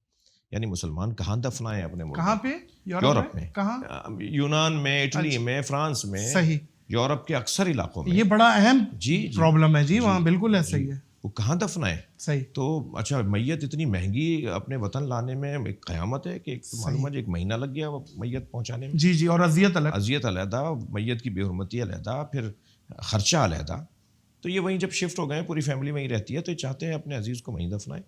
Speaker 2: یعنی مسلمان کہاں دفنائیں اپنے ملک؟
Speaker 1: کہاں پہ؟
Speaker 2: یورپ میں.
Speaker 1: کہاں؟
Speaker 2: یونان میں، اٹلی میں، فرانس میں،
Speaker 1: صحیح،
Speaker 2: یورپ کے اکثر علاقوں میں.
Speaker 1: یہ بڑا اہم
Speaker 2: جی
Speaker 1: پرابلم ہے جی وہاں، بالکل ایسا ہی ہے.
Speaker 2: وہ کہاں دفنائیں؟
Speaker 1: صحیح.
Speaker 2: تو اچھا میت اتنی مہنگی اپنے وطن لانے میں ایک قیامت ہے کہ معلوم ہے 1 مہینہ لگ گیا میت پہنچانے میں.
Speaker 1: جی، اور اذیت
Speaker 2: علیحدہ، میت کی بے حرمتی علیحدہ، پھر خرچہ علیحدہ. تو یہ وہیں جب شفٹ ہو گئے، پوری فیملی وہیں رہتی ہے، تو یہ چاہتے ہیں اپنے عزیز کو وہیں دفنائیں.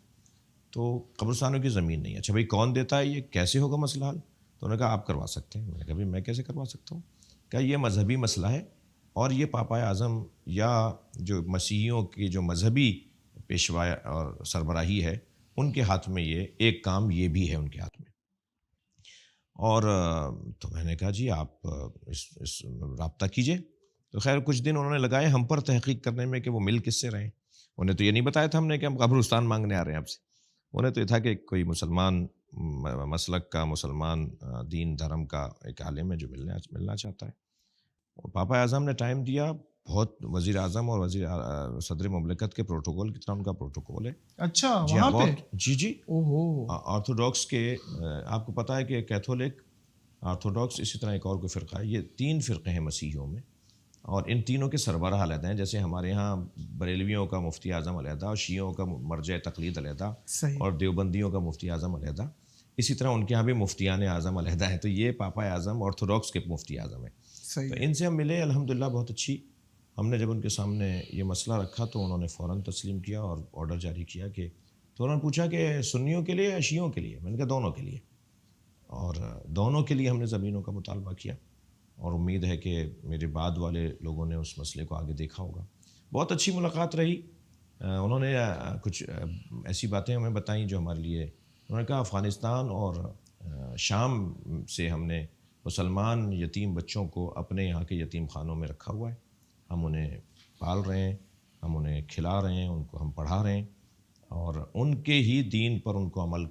Speaker 2: تو قبرستانوں کی زمین نہیں ہے. اچھا بھائی کون دیتا ہے؟ یہ کیسے ہوگا مسئلہ حل؟ تو انہوں نے کہا آپ کروا سکتے ہیں. میں نے کہا میں کیسے کروا سکتا ہوں؟ کہ یہ مذہبی مسئلہ ہے، اور یہ پاپا اعظم یا جو مسیحیوں کی جو مذہبی پیشوا اور سربراہی ہے ان کے ہاتھ میں یہ ایک کام یہ بھی ہے ان کے ہاتھ میں. اور تو میں نے کہا جی آپ اس رابطہ کیجئے. تو خیر کچھ دن انہوں نے لگائے ہم پر تحقیق کرنے میں کہ وہ مل کس سے رہے. انہیں تو یہ نہیں بتایا تھا ہم نے کہ ہم قبرستان مانگنے آ رہے ہیں آپ سے. انہیں تو یہ تھا کہ کوئی مسلمان مسلک کا، مسلمان دین دھرم کا ایک عالم ہے جو ملنا چاہتا ہے. اور پاپا اعظم نے ٹائم دیا. بہت وزیر اعظم اور صدر مملکت کے پروٹوکول کی طرح ان کا پروٹوکول ہے.
Speaker 1: اچھا
Speaker 2: جی
Speaker 1: وہاں پہ؟
Speaker 2: جی آرتھوڈاکس کے، آپ کو پتہ ہے کہ کیتھولک، آرتھوڈاکس، اسی طرح ایک اور کوئی فرقہ ہے. یہ 3 فرقے ہیں مسیحیوں میں، اور ان تینوں کے سربراہ علیحدہ ہیں. جیسے ہمارے ہاں بریلویوں کا مفتی اعظم علیحدہ، اور شیعوں کا مرجع تقلید علیحدہ، اور دیوبندیوں کا مفتی اعظم علیحدہ. اسی طرح ان کے یہاں بھی مفتیان اعظم علیحدہ ہیں، تو یہ پاپا اعظم آرتھوڈاکس کے مفتی اعظم ہیں.
Speaker 1: صحیح.
Speaker 2: تو ان سے ہم ملے الحمدللہ بہت اچھی. ہم نے جب ان کے سامنے یہ مسئلہ رکھا تو انہوں نے فوراً تسلیم کیا اور آرڈر جاری کیا کہ تو انہوں نے پوچھا کہ سنیوں کے لیے یا شیعوں کے لیے. میں نے کہا دونوں کے لیے. اور دونوں کے لیے ہم نے زمینوں کا مطالبہ کیا اور امید ہے کہ میرے بعد والے لوگوں نے اس مسئلے کو آگے دیکھا ہوگا. بہت اچھی ملاقات رہی. انہوں نے کچھ ایسی باتیں ہمیں بتائیں جو ہمارے لیے، انہوں نے کہا افغانستان اور شام سے ہم نے مسلمان یتیم بچوں کو اپنے یہاں کے یتیم خانوں میں رکھا ہوا ہے. ہم انہیں پال رہے ہیں، ہم انہیں کھلا رہے ہیں، ان کو ہم پڑھا رہے ہیں اور ان کے ہی دین پر ان کو عمل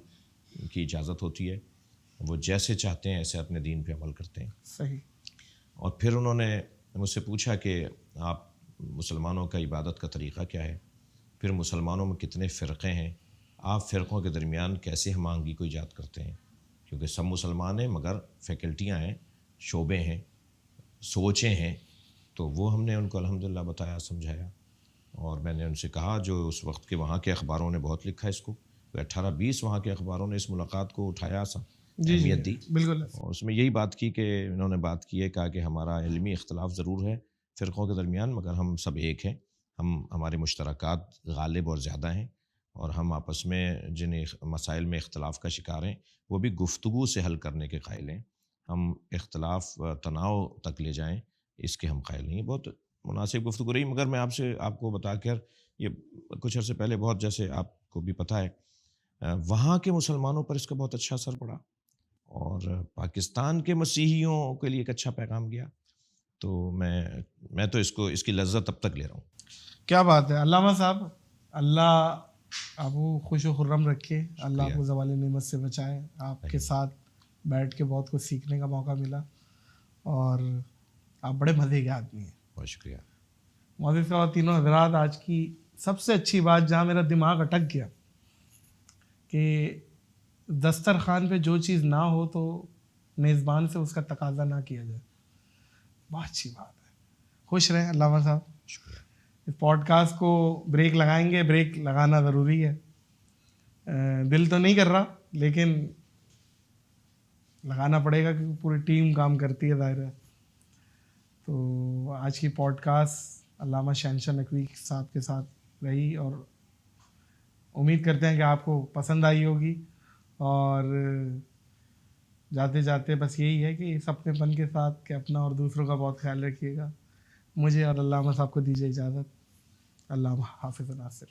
Speaker 2: کی اجازت ہوتی ہے. وہ جیسے چاہتے ہیں ایسے اپنے دین پہ عمل کرتے ہیں.
Speaker 1: صحیح.
Speaker 2: اور پھر انہوں نے مجھ سے پوچھا کہ آپ مسلمانوں کا عبادت کا طریقہ کیا ہے، پھر مسلمانوں میں کتنے فرقے ہیں، آپ فرقوں کے درمیان کیسے ہم آہنگی کو ایجاد کرتے ہیں، کیونکہ سب مسلمان ہیں مگر فیکلٹیاں ہیں، شعبے ہیں، سوچیں ہیں. تو وہ ہم نے ان کو الحمدللہ بتایا، سمجھایا. اور میں نے ان سے کہا جو اس وقت کے وہاں کے اخباروں نے بہت لکھا اس کو، 18-20 وہاں کے اخباروں نے اس ملاقات کو اٹھایا، اہمیت دی.
Speaker 1: بالکل.
Speaker 2: اور اس میں یہی بات کی کہ انہوں نے بات کی ہے، کہا کہ ہمارا علمی اختلاف ضرور ہے فرقوں کے درمیان مگر ہم سب ایک ہیں. ہمارے مشترکات غالب اور زیادہ ہیں اور ہم آپس میں جن مسائل میں اختلاف کا شکار ہیں وہ بھی گفتگو سے حل کرنے کے قائل ہیں. ہم اختلاف تناؤ تک لے جائیں اس کے ہم قائل نہیں ہیں. بہت مناسب گفتگو رہی. مگر میں آپ کو بتا کر یہ کچھ عرصے پہلے بہت، جیسے آپ کو بھی پتہ ہے، وہاں کے مسلمانوں پر اس کا بہت اچھا اثر پڑا اور پاکستان کے مسیحیوں کے لیے ایک اچھا پیغام گیا. تو میں تو اس کی لذت اب تک لے رہا ہوں.
Speaker 1: کیا بات ہے علامہ صاحب. اللہ آپ کو خوش و خرم رکھے، اللہ آپ کو زوال نعمت سے بچائے. آپ کے ساتھ بیٹھ کے بہت کچھ سیکھنے کا موقع ملا اور آپ بڑے مزے کے آدمی ہیں.
Speaker 2: بہت شکریہ.
Speaker 1: معزز خواتین و حضرات، آج کی سب سے اچھی بات جہاں میرا دماغ اٹک گیا کہ دسترخوان پہ جو چیز نہ ہو تو میزبان سے اس کا تقاضا نہ کیا جائے. بہت اچھی بات ہے. خوش رہیں علامہ صاحب.
Speaker 2: شکریہ.
Speaker 1: اس پوڈ کاسٹ کو بریک لگائیں گے، بریک لگانا ضروری ہے. دل تو نہیں کر رہا لیکن لگانا پڑے گا کیونکہ پوری ٹیم کام کرتی ہے ظاہر ہے. تو آج کی پوڈ کاسٹ علامہ شہنشاہ نقوی صاحب کے ساتھ رہی اور امید کرتے ہیں کہ آپ کو پسند آئی ہوگی. اور جاتے جاتے بس یہی ہے کہ اس اپنے پن کے ساتھ کہ اپنا اور دوسروں کا بہت خیال رکھیے گا. مجھے اور علامہ صاحب کو دیجیے اجازت. علامہ حافظ ناصر.